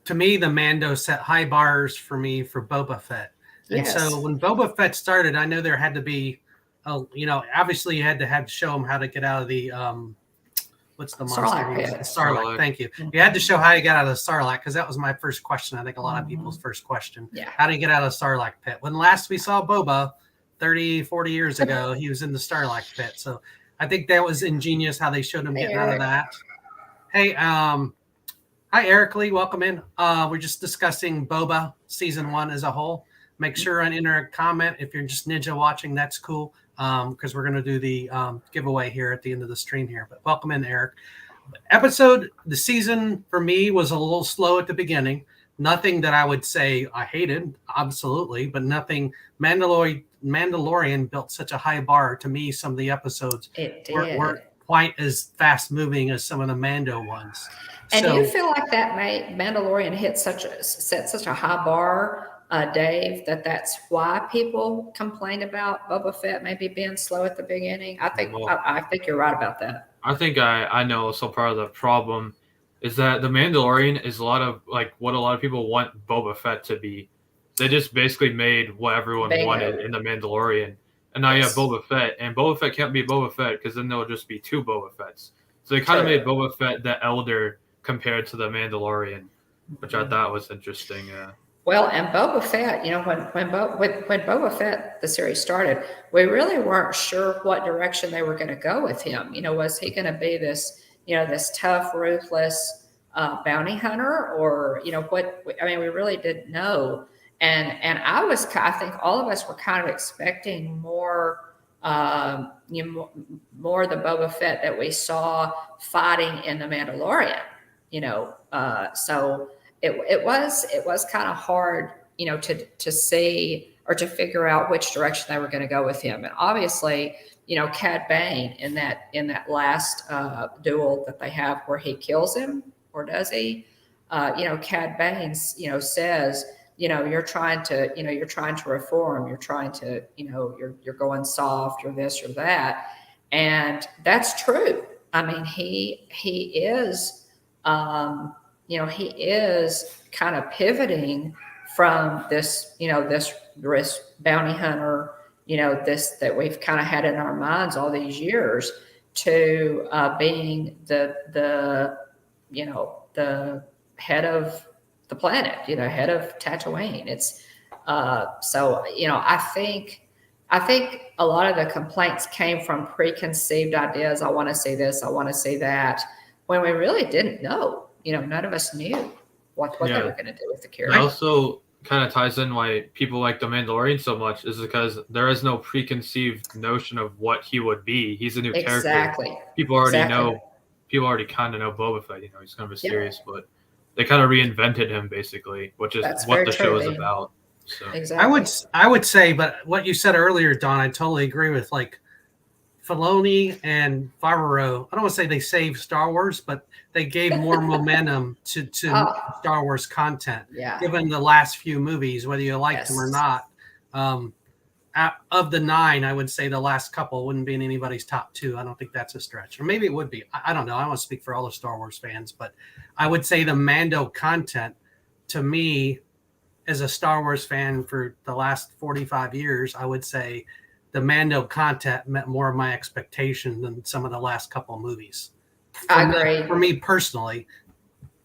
To me, the Mando set high bars for me for Boba Fett. And so when Boba Fett started, I know there had to be, obviously you had to show him how to get out of the what's the monster? Sarlacc pit. Sarlacc. Thank you. Mhm. You had to show how you got out of the Sarlacc because that was my first question. I think a lot of people's first question. Yeah. How do you get out of the Sarlacc pit? When last we saw Boba 30, 40 years ago, he was in the Sarlacc pit. So I think that was ingenious how they showed him getting out of that. Hey, hi, Eric Lee. Welcome in. We're just discussing Boba season 1 as a whole. Make sure and enter a comment. If you're just ninja watching, that's cool because we're going to do the giveaway here at the end of the stream here. But welcome in, Eric. The season for me was a little slow at the beginning. Nothing that I would say I hated, absolutely, but nothing. Mandalorian built such a high bar to me. Some of the episodes weren't quite as fast moving as some of the Mando ones. And you feel like that made Mandalorian set such a high bar, Dave, that's why people complain about Boba Fett maybe being slow at the beginning? I think you're right about that. I think I know. So part of the problem is that the Mandalorian is a lot of like what a lot of people want Boba Fett to be. They just basically made what everyone wanted in the Mandalorian. And now you have Boba Fett, and Boba Fett can't be Boba Fett because then there'll just be 2 Boba Fetts. So they kind of made Boba Fett the elder compared to the Mandalorian, which I thought was interesting. Well, and Boba Fett, when Boba Fett, the series started, we really weren't sure what direction they were going to go with him. Was he going to be this, this tough, ruthless bounty hunter, or what? I mean, we really didn't know. And I think all of us were kind of expecting more the Boba Fett that we saw fighting in the Mandalorian. So it was kind of hard, to see or to figure out which direction they were going to go with him. And obviously, Cad Bane in that last duel that they have where he kills him, or does he? Cad Bane, says, you're trying to reform, you're trying to, you're going soft, you're this, you're that. And that's true. I mean, he is, he is kind of pivoting from this, this risk bounty hunter, this that we've kind of had in our minds all these years, to being the head of the planet, head of Tatooine. It's so I think a lot of the complaints came from preconceived ideas. I want to see this, I want to see that, when we really didn't know. None of us knew what they were going to do with the character. It also kind of ties in why people like the Mandalorian so much, is because there is no preconceived notion of what he would be. He's a new character. People already know. People already kind of know Boba Fett. He's kind of mysterious, but they kind of reinvented him basically, which is what the show is about. So. Exactly. I would say, but what you said earlier, Don, I totally agree with. Like Filoni and Favreau, I don't want to say they saved Star Wars, but they gave more momentum to Star Wars content. Yeah. Given the last few movies, whether you liked them or not. Of the 9, I would say the last couple wouldn't be in anybody's top 2. I don't think that's a stretch. Or maybe it would be. I don't know. I don't want to speak for all the Star Wars fans, but I would say the Mando content, to me, as a Star Wars fan for the last 45 years, I would say the Mando content met more of my expectation than some of the last couple of movies. I agree. For me personally.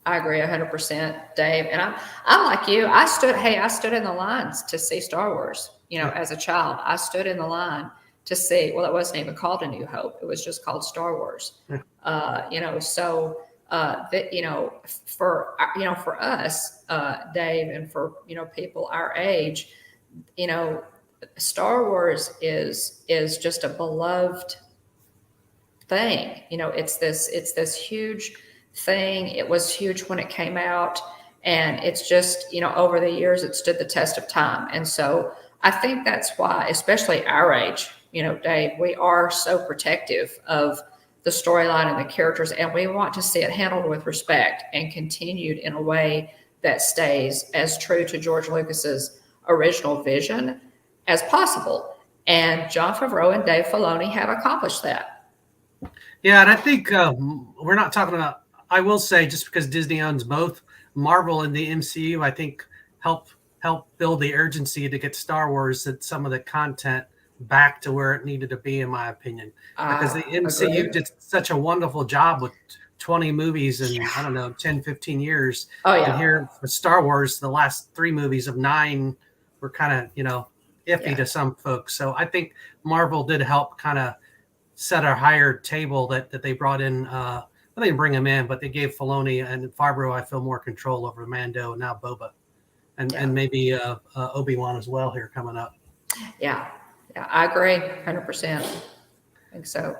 I agree 100%, Dave. And I'm like you. I stood in the lines to see Star Wars. As a child, I stood in the line to see. Well, it wasn't even called A New Hope; it was just called Star Wars. So for us, Dave, and for people our age, Star Wars is just a beloved thing. It's this huge thing. It was huge when it came out, and it's just over the years it stood the test of time. And so I think that's why, especially our age, Dave, we are so protective of the storyline and the characters, and we want to see it handled with respect and continued in a way that stays as true to George Lucas's original vision as possible. And Jon Favreau and Dave Filoni have accomplished that. Yeah, and I think we're not talking about, I will say, just because Disney owns both, Marvel and the MCU, I think help build the urgency to get Star Wars, that some of the content back to where it needed to be, in my opinion, because the MCU Agreed. did such a wonderful job with 20 movies in, I don't know, 10, 15 years. Oh yeah. And here for Star Wars, the last 3 movies of 9 were kind of, iffy Yeah. to some folks. So I think Marvel did help kind of set a higher table that they brought in. Well, they didn't bring him in, but they gave Filoni and Favreau, I feel, more control over Mando and now Boba. And maybe Obi-Wan as well here coming up. Yeah, I agree, 100%. I think so.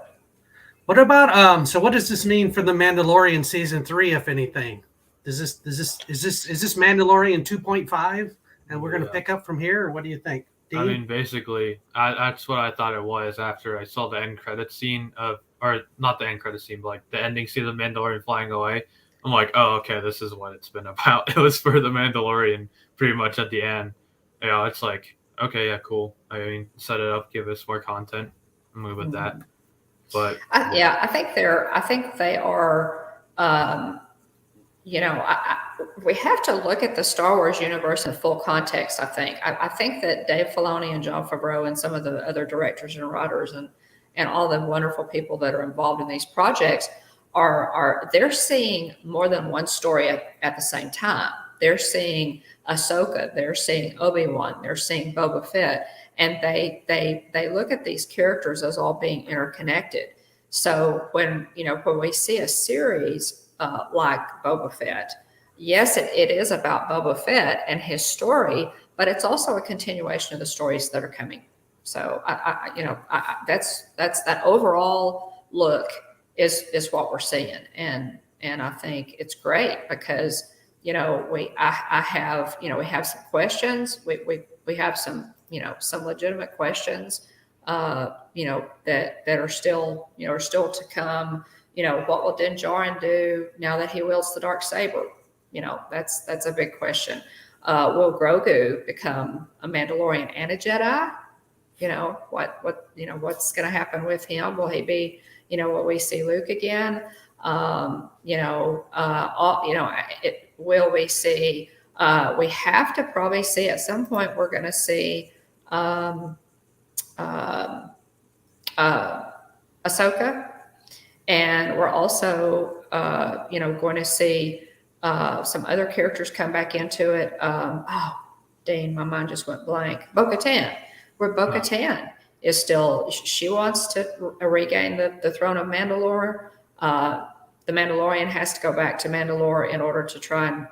What about so what does this mean for the Mandalorian season 3, if anything? Is this Mandalorian 2.5 and we're going to pick up from here, or what do you think, Dean? I mean, basically, that's what I thought it was after I saw the end credit scene or not the end credit scene, but like the ending scene of the Mandalorian flying away. I'm like, oh, okay, this is what it's been about. It was for the Mandalorian pretty much at the end. It's like, okay, yeah, cool. I mean, set it up, give us more content, and move with that. But I think they are. We have to look at the Star Wars universe in full context. I think that Dave Filoni and Jon Favreau and some of the other directors and writers and all the wonderful people that are involved in these projects they're seeing more than one story at the same time. They're seeing Ahsoka, they're seeing Obi-Wan, they're seeing Boba Fett, and they look at these characters as all being interconnected. So when we see a series like Boba Fett, yes, it is about Boba Fett and his story, but it's also a continuation of the stories that are coming. So that's that overall look is what we're seeing, and I think it's great because we have some questions, we have some some legitimate questions that are still to come. What will Din Djarin do now that he wields the dark saber? That's a big question. Will Grogu become a Mandalorian and a Jedi? What's going to happen with him? Will he be will we see Luke again? Will we see? We have to probably see at some point. We're going to see Ahsoka, and we're also going to see some other characters come back into it. Dean, my mind just went blank. Bo-Katan, where Bo-Katan is still, she wants to regain the throne of Mandalore. The Mandalorian has to go back to Mandalore in order to try and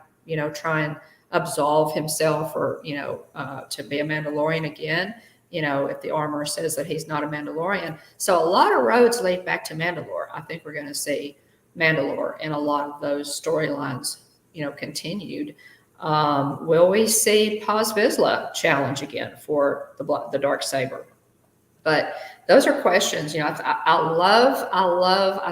absolve himself or to be a Mandalorian again. If the armor says that he's not a Mandalorian. So a lot of roads lead back to Mandalore. I think we're going to see Mandalore and a lot of those storylines, continued. Will we see Paz Vizsla challenge again for the dark saber? But those are questions. I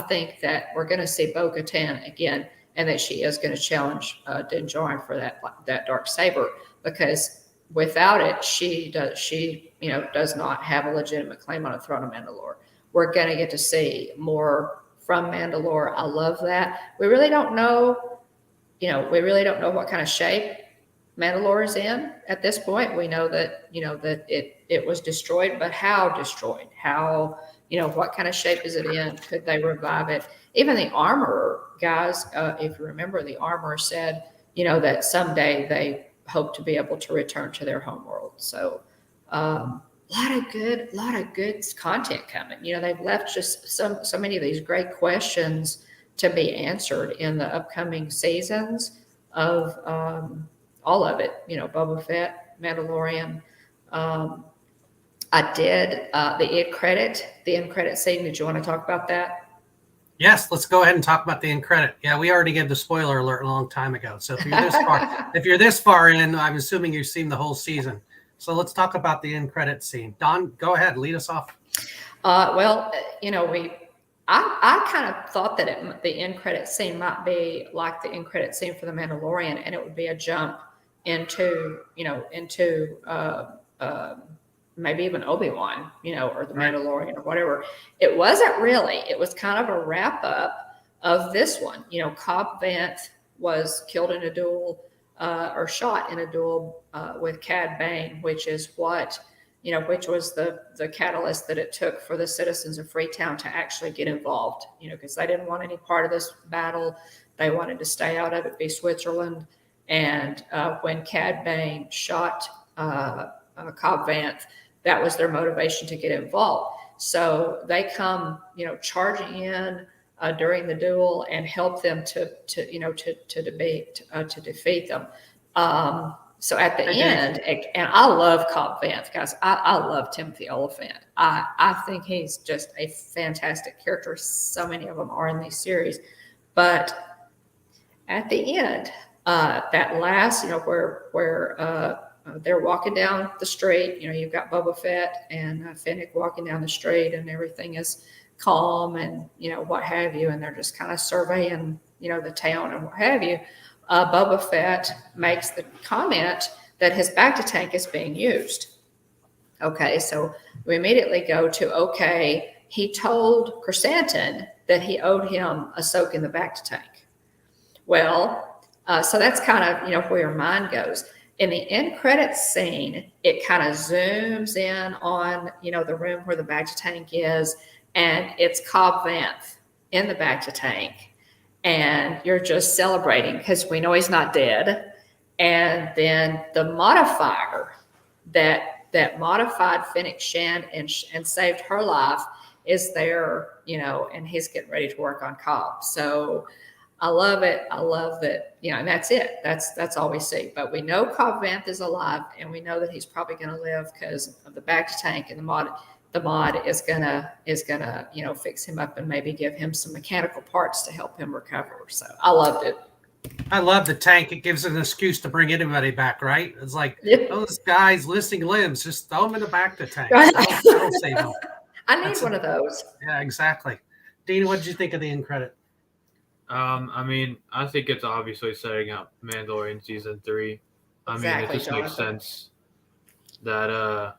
think that we're going to see Bo-Katan again, and that she is going to challenge Din Djarin for that dark saber, because without it, she does not have a legitimate claim on the throne of Mandalore. We're going to get to see more from Mandalore. I love that. We really don't know. We really don't know what kind of shape Mandalore is in at this point. We know that that it was destroyed, but how destroyed? How what kind of shape is it in? Could they revive it? Even the armorer guys, if you remember, the armorer said that someday they hope to be able to return to their home world. So a lot of good content coming. They've left just so many of these great questions to be answered in the upcoming seasons of all of it. Boba Fett, Mandalorian. I did the end credit scene. Did you want to talk about that? Yes, let's go ahead and talk about the end credit. Yeah, we already gave the spoiler alert a long time ago. So if you're this far in, I'm assuming you've seen the whole season. So let's talk about the end credit scene. Don, go ahead, lead us off. I kind of thought that the end credit scene might be like the end credit scene for The Mandalorian, and it would be a jump into maybe even Obi-Wan, or the Mandalorian or whatever. It wasn't really. It was kind of a wrap up of this one. Cobb Vanth was killed in a duel or shot in a duel with Cad Bane, which is what which was the catalyst that it took for the citizens of Freetown to actually get involved, because they didn't want any part of this battle. They wanted to stay out of it, be Switzerland. And when Cad Bane shot Cobb Vanth, that was their motivation to get involved. So they come, charging in during the duel and help them to defeat them. So at the end, and I love Cobb Vanth, guys. I love Timothy Oliphant. I think he's just a fantastic character. So many of them are in these series. But at the end, that last, where they're walking down the street, you've got Boba Fett and Finnick walking down the street, and everything is calm and, what have you. And they're just kind of surveying, the town and what have you. Boba Fett makes the comment that his bacta tank is being used. Okay, so we immediately go to, okay, he told Chrysanthemum that he owed him a soak in the bacta tank. Well, so that's kind of, where your mind goes. In the end credits scene, it kind of zooms in on, the room where the bacta tank is, and it's Cobb Vanth in the bacta tank. And you're just celebrating because we know he's not dead. And then the modifier that modified Finnick Shan and saved her life is there, and he's getting ready to work on Cobb. So I love it. I love that, and that's it. That's all we see. But we know Cobb Vanth is alive, and we know that he's probably going to live because of the bacta tank, and the mod is gonna fix him up and maybe give him some mechanical parts to help him recover. So I loved it. I love the tank. It gives an excuse to bring anybody back, right? It's like, those guys listing limbs, just throw them in the back of the tank. That'll save them. I need one of those. Yeah, exactly. Dean, what did you think of the end credit? I think it's obviously setting up Mandalorian season 3. It just makes sense that I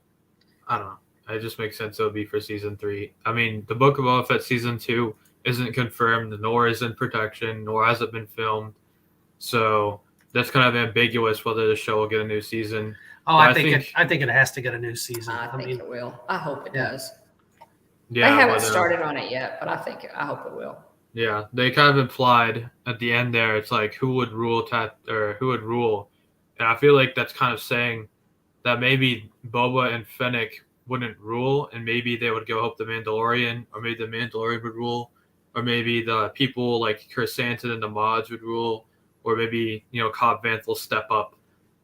don't know. It just makes sense it would be for season 3. The Book of Boba Fett season 2 isn't confirmed, nor is in production, nor has it been filmed. So that's kind of ambiguous whether the show will get a new season. Oh, I think it has to get a new season. I think it will. I hope it does. Yeah, they haven't started on it yet, but I hope it will. Yeah, they kind of implied at the end there, it's like who would rule, and I feel like that's kind of saying that maybe Boba and Finnick wouldn't rule, and maybe they would go help the Mandalorian, or maybe the Mandalorian would rule, or maybe the people like Chrysanthemum and the mods would rule, or maybe Cobb Vanth will step up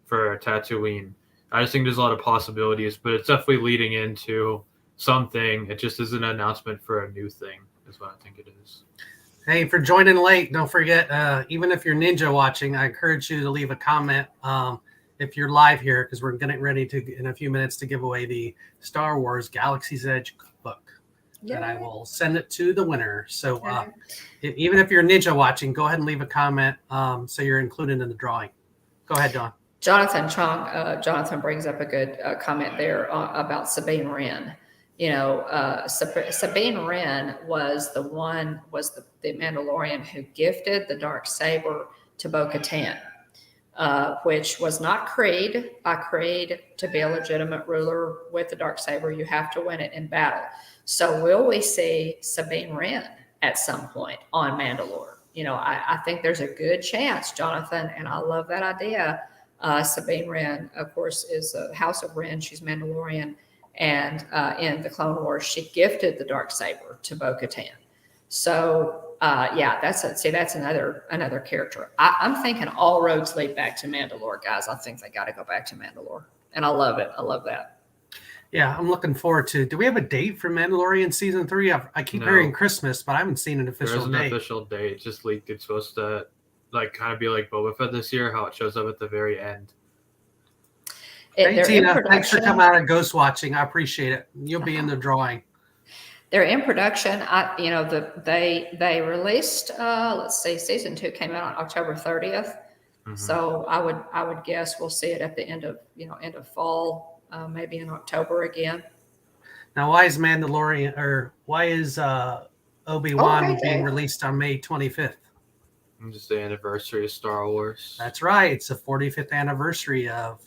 for Tatooine. I just think there's a lot of possibilities, but it's definitely leading into something. It just is an announcement for a new thing, is what I think it is. Hey, for joining late, don't forget, even if you're Ninja watching, I encourage you to leave a comment if you're live here, because we're getting ready to, in a few minutes, to give away the Star Wars Galaxy's Edge book. And I will send it to the winner. So even if you're Ninja watching, go ahead and leave a comment so you're included in the drawing. Go ahead, Dawn. Jonathan Chong, Jonathan brings up a good comment there about Sabine Wren. Sabine Wren was the Mandalorian who gifted the Darksaber to Bo-Katan, which was not Creed. By Creed, to be a legitimate ruler with the Darksaber, you have to win it in battle. So will we see Sabine Wren at some point on Mandalore? I think there's a good chance, Jonathan, and I love that idea. Sabine Wren, of course, is a House of Wren. She's Mandalorian. And in the Clone Wars, she gifted the Darksaber to Bo-Katan. So that's another character. I'm thinking all roads lead back to Mandalore, guys. I think they got to go back to Mandalore, and I love it. I love that. Yeah, I'm looking forward to. Do we have a date for Mandalorian season 3? I keep hearing Christmas, but I haven't seen an official date. There's an official date. It's just leaked. It's supposed to kind of be like Boba Fett this year, how it shows up at the very end. Hey, Tina, thanks for coming out and ghost watching. I appreciate it. You'll be in the drawing. They're in production. They released. Let's see, season 2 came out on October 30th. Mm-hmm. So I would guess we'll see it at the end of fall, maybe in October again. Now, why is Mandalorian or why is Obi-Wan being released on May 25th? Just the anniversary of Star Wars. That's right. It's the 45th anniversary of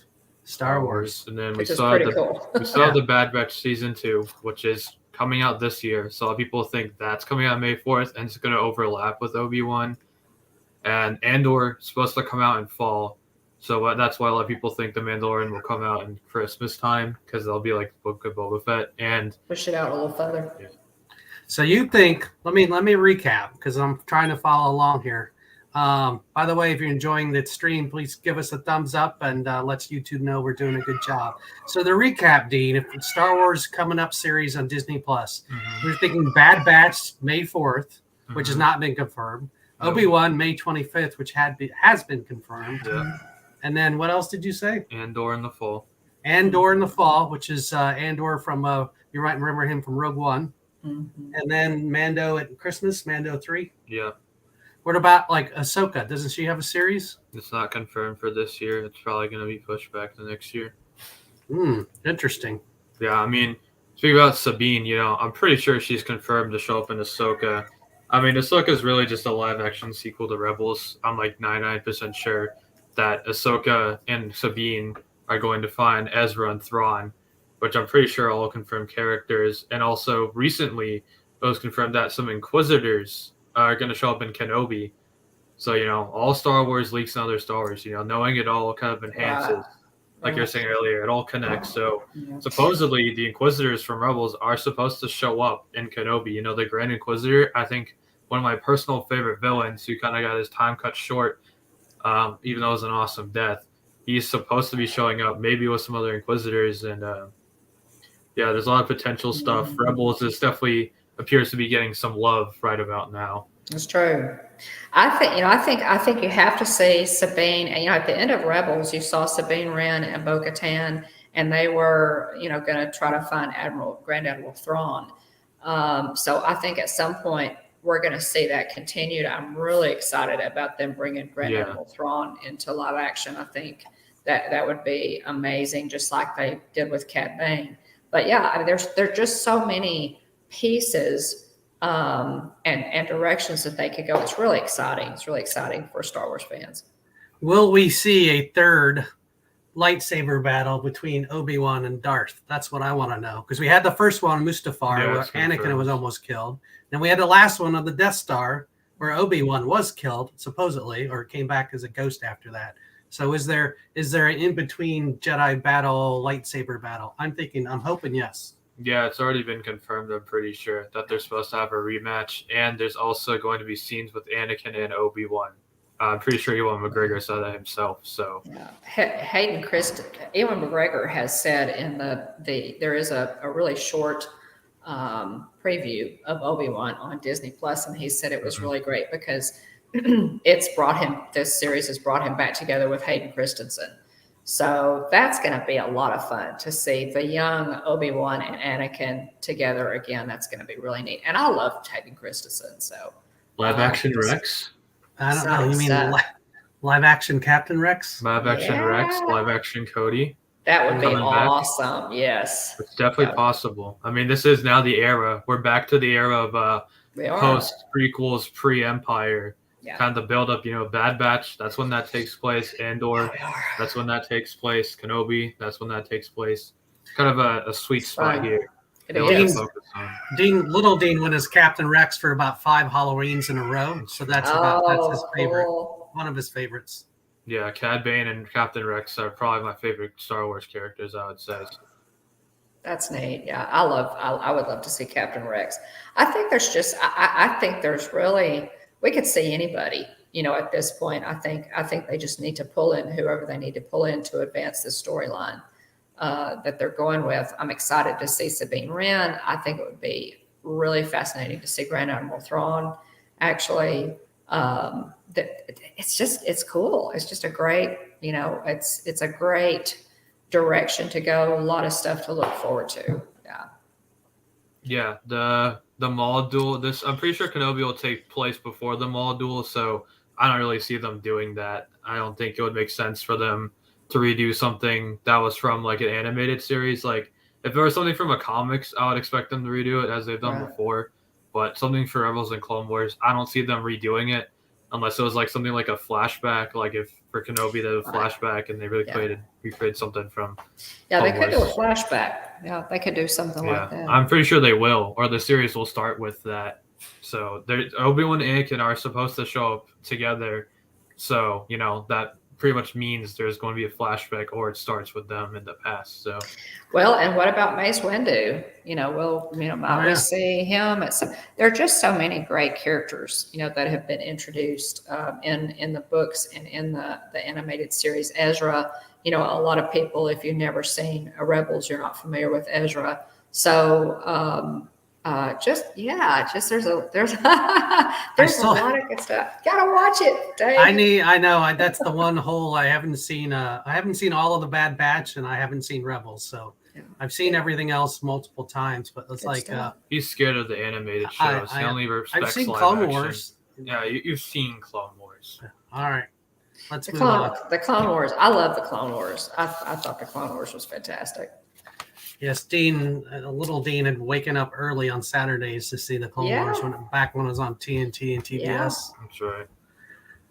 Star Wars. And then we Which is saw pretty cool. we saw the Bad Batch season 2, which is coming out this year. So a lot of people think that's coming out May 4th, and it's going to overlap with Obi-Wan. And Andor is supposed to come out in fall. So that's why a lot of people think The Mandalorian will come out in Christmas time, because they'll be like Book of Boba Fett. And Push it out a little further. Yeah. So you think? Let me recap because I'm trying to follow along here. By the way, if you're enjoying the stream, please give us a thumbs up and let YouTube know we're doing a good job. So the recap, Dean, if it's Star Wars coming up series on Disney Plus, we're thinking Bad Batch May 4th, which has not been confirmed. Obi-Wan May 25th, which has been confirmed. Yeah. And then what else did you say? Andor in the fall. Andor in the fall, which is Andor from you might remember him from Rogue One. Mm-hmm. And then Mando at Christmas, Mando 3. Yeah. What about like Ahsoka? Doesn't she have a series? It's not confirmed for this year. It's probably going to be pushed back to next year. Interesting. Yeah, I mean, speaking about Sabine, I'm pretty sure she's confirmed to show up in Ahsoka. I mean, Ahsoka is really just a live-action sequel to Rebels. I'm like 99% sure that Ahsoka and Sabine are going to find Ezra and Thrawn, which I'm pretty sure are all confirmed characters. And also, recently, it was confirmed that some Inquisitors are going to show up in Kenobi. So, all Star Wars leaks and other Star Wars, knowing it all kind of enhances. Like you were saying earlier, it all connects. So, supposedly, the Inquisitors from Rebels are supposed to show up in Kenobi. The Grand Inquisitor, I think one of my personal favorite villains who kind of got his time cut short, even though it was an awesome death. He's supposed to be showing up, maybe with some other Inquisitors. And, there's a lot of potential stuff. Rebels is definitely appears to be getting some love right about now. That's true. I think you have to see Sabine. And, at the end of Rebels, you saw Sabine Wren and Bo-Katan, and they were, going to try to find Grand Admiral Thrawn. So I think at some point we're going to see that continued. I'm really excited about them bringing Grand Admiral Thrawn into live action. I think that would be amazing, just like they did with Cad Bane. But there's just so many pieces and directions that they could go. It's really exciting. It's really exciting for Star Wars fans. Will we see a third lightsaber battle between Obi-Wan and Darth? That's what I want to know. Because we had the first one, Mustafar, where Anakin was almost killed. Then we had the last one of the Death Star, where Obi-Wan was killed, supposedly, or came back as a ghost after that. So is there an in-between Jedi battle, lightsaber battle? I'm hoping yes. Yeah, it's already been confirmed, I'm pretty sure, that they're supposed to have a rematch. And there's also going to be scenes with Anakin and Obi-Wan. I'm pretty sure Ewan McGregor said that himself. So Hayden Christensen, Ewan McGregor has said in there is a really short preview of Obi-Wan on Disney Plus, and he said it was really great because this series has brought him back together with Hayden Christensen. So that's going to be a lot of fun to see the young Obi-Wan and Anakin together again. That's going to be really neat. And I love Hayden Christensen. So live action Rex. I don't know. You mean live action Captain Rex? Live action Rex, live action Cody. That would be awesome. Yes. It's definitely possible. I mean, this is now the era. We're back to the era of post prequels, pre-Empire. Yeah. Kind of the build up, Bad Batch, that's when that takes place. Andor, that's when that takes place. Kenobi, that's when that takes place. It's kind of a sweet spot here. Little Dean went as Captain Rex for about 5 Halloweens in a row. So that's his favorite. Cool. One of his favorites. Yeah, Cad Bane and Captain Rex are probably my favorite Star Wars characters, I would say. That's neat. Yeah, I would love to see Captain Rex. I think there's really, we could see anybody, at this point. I think they just need to pull in whoever they need to pull in to advance the storyline that they're going with. I'm excited to see Sabine Wren. I think it would be really fascinating to see Grand Admiral Thrawn. Actually, it's cool. It's just a great, it's a great direction to go. A lot of stuff to look forward to. Yeah, the Maul duel. I'm pretty sure Kenobi will take place before the Maul duel, so I don't really see them doing that. I don't think it would make sense for them to redo something that was from like an animated series. Like if there was something from a comics, I would expect them to redo it as they've done before. But something for Rebels and Clone Wars, I don't see them redoing it unless it was like something like a flashback. Like if for Kenobi, the Right. flashback, and they really Yeah. recreate something from. Yeah, they Clone could do a Wars. flashback. Yeah, they could do something like that. I'm pretty sure they will, or the series will start with that. So Obi-Wan and Anakin are supposed to show up together. So that pretty much means there's going to be a flashback, or it starts with them in the past. So Well, and what about Mace Windu? Might we yeah. see him? There are just so many great characters, that have been introduced in the books and in the animated series. Ezra, a lot of people, if you've never seen Rebels, you're not familiar with Ezra. So just there's there's a lot of good stuff. Gotta watch it, Dave. I know. That's the one hole I haven't seen. I haven't seen all of the Bad Batch, and I haven't seen Rebels. So I've seen everything else multiple times, but it's he's scared of the animated shows. He only respects I've seen live Clone action. Wars. Yeah, you've seen Clone Wars. All right, let's move on. The Clone Wars. I love the Clone Wars. I thought the Clone Wars was fantastic. Yes, little Dean had waken up early on Saturdays to see the Clone Wars back when it was on TNT and TBS. Yeah. That's right.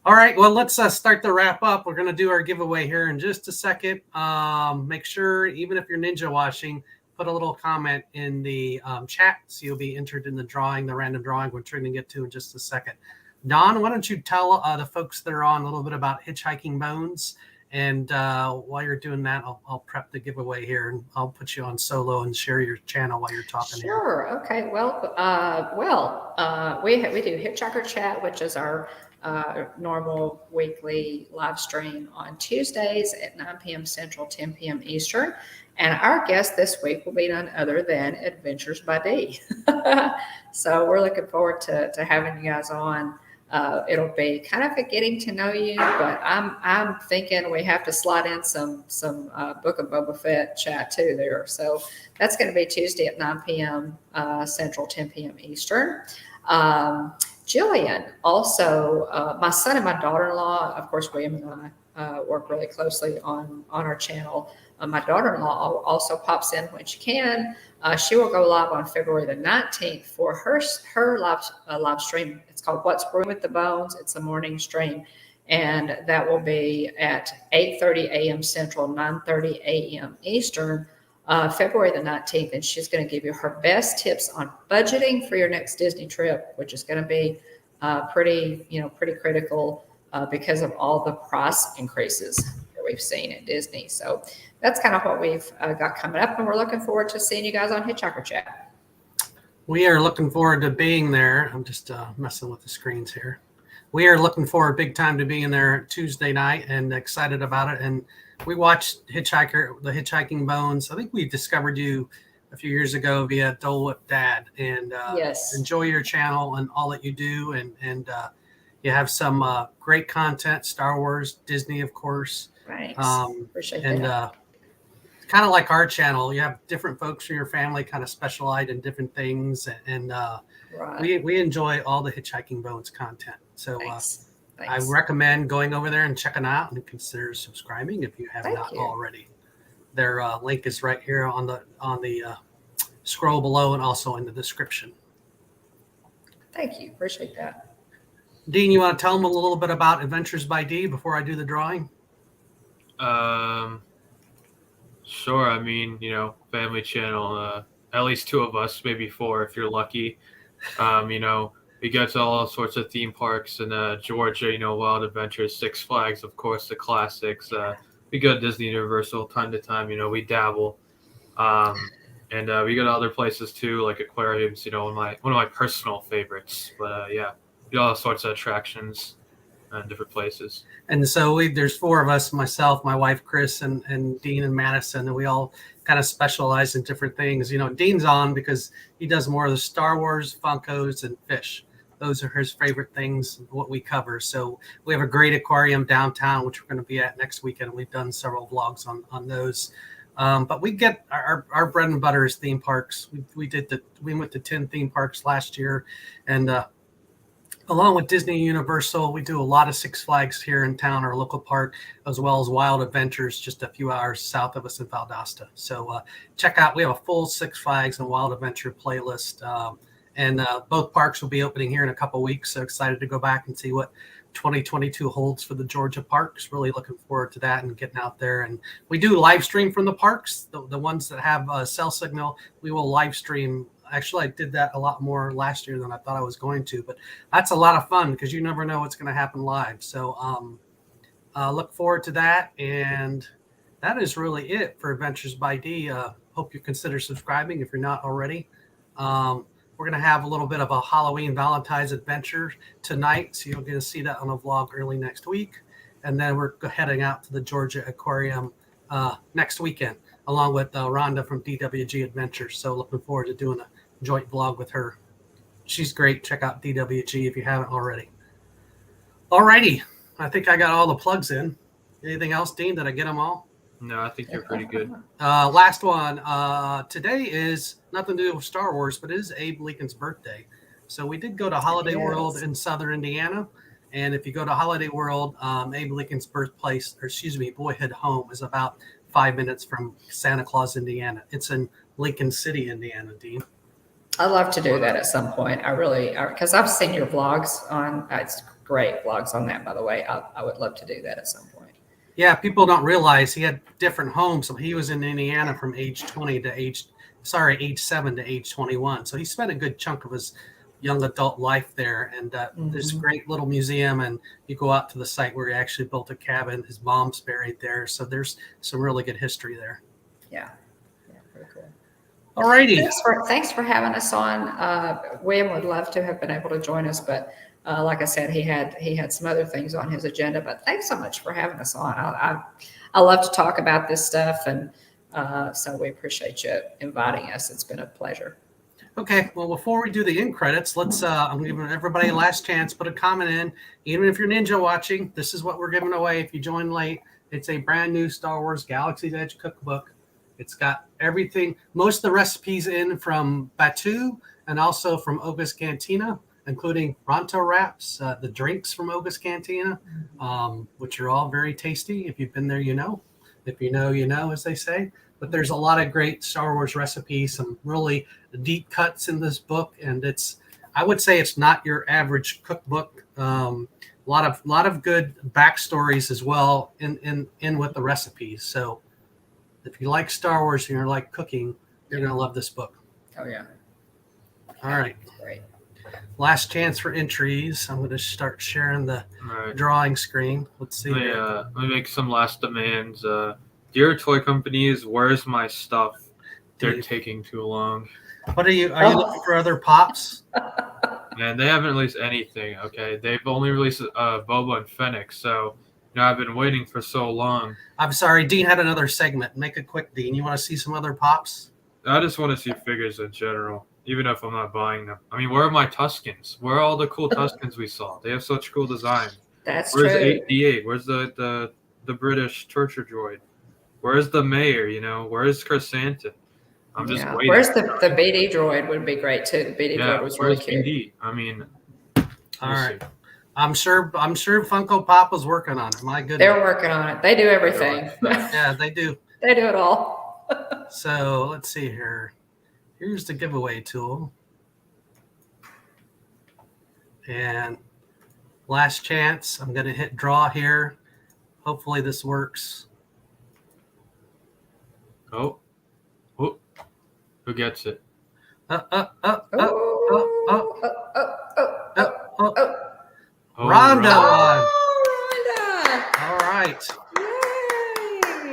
All right, well, let's start the wrap up. We're going to do our giveaway here in just a second. Make sure, even if you're ninja watching, put a little comment in the chat so you'll be entered in the random drawing, which we're going to get to in just a second. Don, why don't you tell the folks that are on a little bit about Hitchhiking Bones? And while you're doing that, I'll prep the giveaway here, and I'll put you on solo and share your channel while you're talking. Sure. Here. Okay. Well, we do Hitchhiker Chat, which is our normal weekly live stream on Tuesdays at 9 p.m. Central, 10 p.m. Eastern. And our guest this week will be none other than Adventures by D. So we're looking forward to having you guys on. It'll be kind of a getting to know you, but I'm thinking we have to slide in some Book of Boba Fett chat too there. So that's going to be Tuesday at 9 p.m. Central, 10 p.m. Eastern. Jillian, also my son and my daughter-in-law, of course, William and I work really closely on our channel. My daughter-in-law also pops in when she can. She will go live on February the 19th for her live stream. It's called What's Brewing with the Bones. It's a morning stream, and that will be at 8:30 a.m. Central, 9:30 a.m. Eastern, February the 19th. And she's going to give you her best tips on budgeting for your next Disney trip, which is going to be pretty critical because of all the price increases that we've seen at Disney. So that's kind of what we've got coming up, and we're looking forward to seeing you guys on Hitchhiker Chat. We are looking forward to being there. I'm just messing with the screens here. We are looking forward big time to being there Tuesday night and excited about it. And we watched the Hitchhiking Bones. I think we discovered you a few years ago via Dole Whip Dad, and Yes. Enjoy your channel and all that you do. And you have some great content, Star Wars, Disney, of course. Thanks. Appreciate and, that. Kind of like our channel, you have different folks from your family kind of specialize in different things, and Right. we enjoy all the Hitchhiking Bones content. So Thanks. I recommend going over there and checking out, and consider subscribing if you have not already. Their link is right here on the scroll below, and also in the description. Thank you. Appreciate that. Dean, you want to tell them a little bit about Adventures by D before I do the drawing? Sure. I mean, family channel, at least 2 of us, maybe 4 if you're lucky. We go to all sorts of theme parks in Georgia, Wild Adventures, Six Flags, of course, the classics. We go to Disney, Universal time to time, we dabble. And we go to other places too, like aquariums, one of my personal favorites. But we do all sorts of attractions in different places. And so there's 4 of us, myself, my wife, Chris, and Dean and Madison, and we all kind of specialize in different things. Dean's on because he does more of the Star Wars, Funkos, and fish. Those are his favorite things, what we cover. So we have a great aquarium downtown, which we're going to be at next weekend. We've done several vlogs on those. But we get our bread and butter is theme parks. We went to 10 theme parks last year, and along with Disney and Universal, we do a lot of Six Flags here in town, our local park, as well as Wild Adventures just a few hours south of us in Valdosta. So check out, we have a full Six Flags and Wild Adventure playlist. And both parks will be opening here in a couple of weeks. So excited to go back and see what 2022 holds for the Georgia parks. Really looking forward to that and getting out there. And we do live stream from the parks. The ones that have a cell signal, we will live stream. Actually, I did that a lot more last year than I thought I was going to, but that's a lot of fun because you never know what's going to happen live. So look forward to that. And that is really it for Adventures by D. Hope you consider subscribing if you're not already. We're going to have a little bit of a Halloween Valentine's adventure tonight, so you'll get to see that on a vlog early next week. And then we're heading out to the Georgia Aquarium next weekend, along with Rhonda from DWG Adventures. So looking forward to doing a joint vlog with her. She's great. Check out DWG if you haven't already. All righty. I think I got all the plugs in. Anything else, Dean? Did I get them all? No, I think you're pretty good. Last one. Today is nothing to do with Star Wars, but it is Abe Lincoln's birthday. So we did go to Holiday World in Southern Indiana. And if you go to Holiday World, Abe Lincoln's birthplace, or excuse me, boyhood home is about 5 minutes from Santa Claus, Indiana. It's in Lincoln City, Indiana, Dean. I'd love to do that at some point. I really, because I've seen your vlogs on, it's great vlogs on that, by the way. I would love to do that at some point. Yeah, people don't realize he had different homes. So he was in Indiana from age 7 to age 21. So he spent a good chunk of his young adult life there. And there's a great little museum. And you go out to the site where he actually built a cabin. His mom's buried there. So there's some really good history there. Yeah. Yeah, pretty cool. All righty. Thanks for having us on. William would love to have been able to join us, but like I said, he had some other things on his agenda. But thanks so much for having us on. I love to talk about this stuff, and so we appreciate you inviting us. It's been a pleasure. Okay, well, before we do the end credits, let's I'm giving everybody a last chance. Put a comment in. Even if you're Ninja watching, this is what we're giving away. If you join late, it's a brand new Star Wars Galaxy's Edge cookbook. It's got everything, most of the recipes in from Batu and also from Oga's Cantina, including Ronto wraps, the drinks from Oga's Cantina, which are all very tasty. If you've been there, you know. If you know, you know, as they say. But there's a lot of great Star Wars recipes, some really deep cuts in this book, and I would say it's not your average cookbook. A lot of good backstories as well in with the recipes. So if you like Star Wars and you like cooking, you're gonna love this book. Oh yeah. All right. Great. Last chance for entries. I'm going to start sharing the drawing screen. Let's see. Let me make some last demands. Dear toy companies, where's my stuff? They're taking too long. What are you looking for other pops? Man, they haven't released anything, okay? They've only released Boba and Finnick, so I've been waiting for so long. I'm sorry, Dean had another segment. Make it quick, Dean. You want to see some other pops? I just want to see figures in general, even if I'm not buying them. I mean, where are my Tuskens? Where are all the cool Tuskens we saw? They have such cool design. That's Where's true. D8? Where's the British torture droid? Where's the mayor? Where's Chrysanthemum? I'm just waiting. Where's the BD droid would be great too. The BD droid was really cute. BD? I mean, all right. I'm sure Funko Pop was working on it. My goodness. They're working on it. They do everything. Yeah, they do. They do it all. So let's see here. Here's the giveaway tool. And last chance. I'm going to hit draw here. Hopefully this works. Oh. Who gets it? Rhonda won. Rhonda. All right.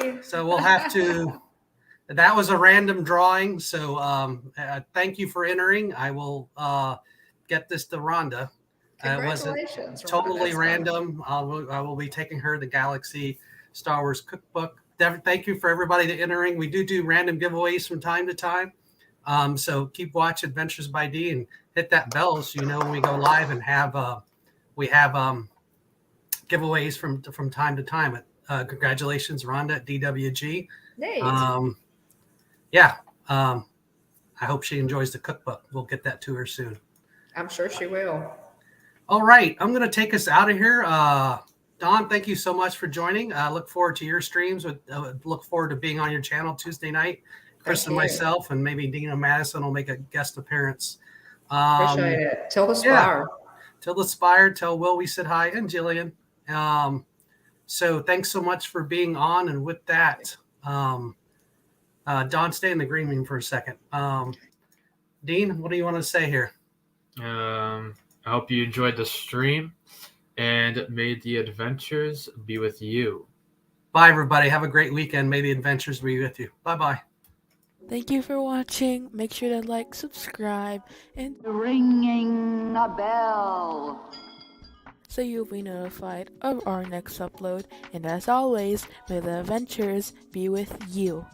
Yay. So we'll have to. That was a random drawing. So thank you for entering. I will get this to Rhonda. It wasn't totally random. I will be taking her the Galaxy Star Wars cookbook. Thank you for everybody to entering. We do random giveaways from time to time. So keep watching Adventures by D and hit that bell so you know when we go live and we have giveaways from time to time. Congratulations, Rhonda at DWG. I hope she enjoys the cookbook. We'll get that to her soon. I'm sure she will. All right, I'm going to take us out of here. Don, thank you so much for joining. I look forward to your streams. Look forward to being on your channel Tuesday night. Chris and myself, and maybe Dina Madison will make a guest appearance. Appreciate it. Till the Spire. Tilda Spire, tell Will we said hi, and Jillian. So thanks so much for being on. And with that, Don, stay in the green room for a second. Dean, what do you want to say here? I hope you enjoyed the stream, and may the adventures be with you. Bye, everybody. Have a great weekend. May the adventures be with you. Bye-bye. Thank you for watching. Make sure to like, subscribe, and Ringing a bell. so you'll be notified of our next upload. And as always, may the adventures be with you.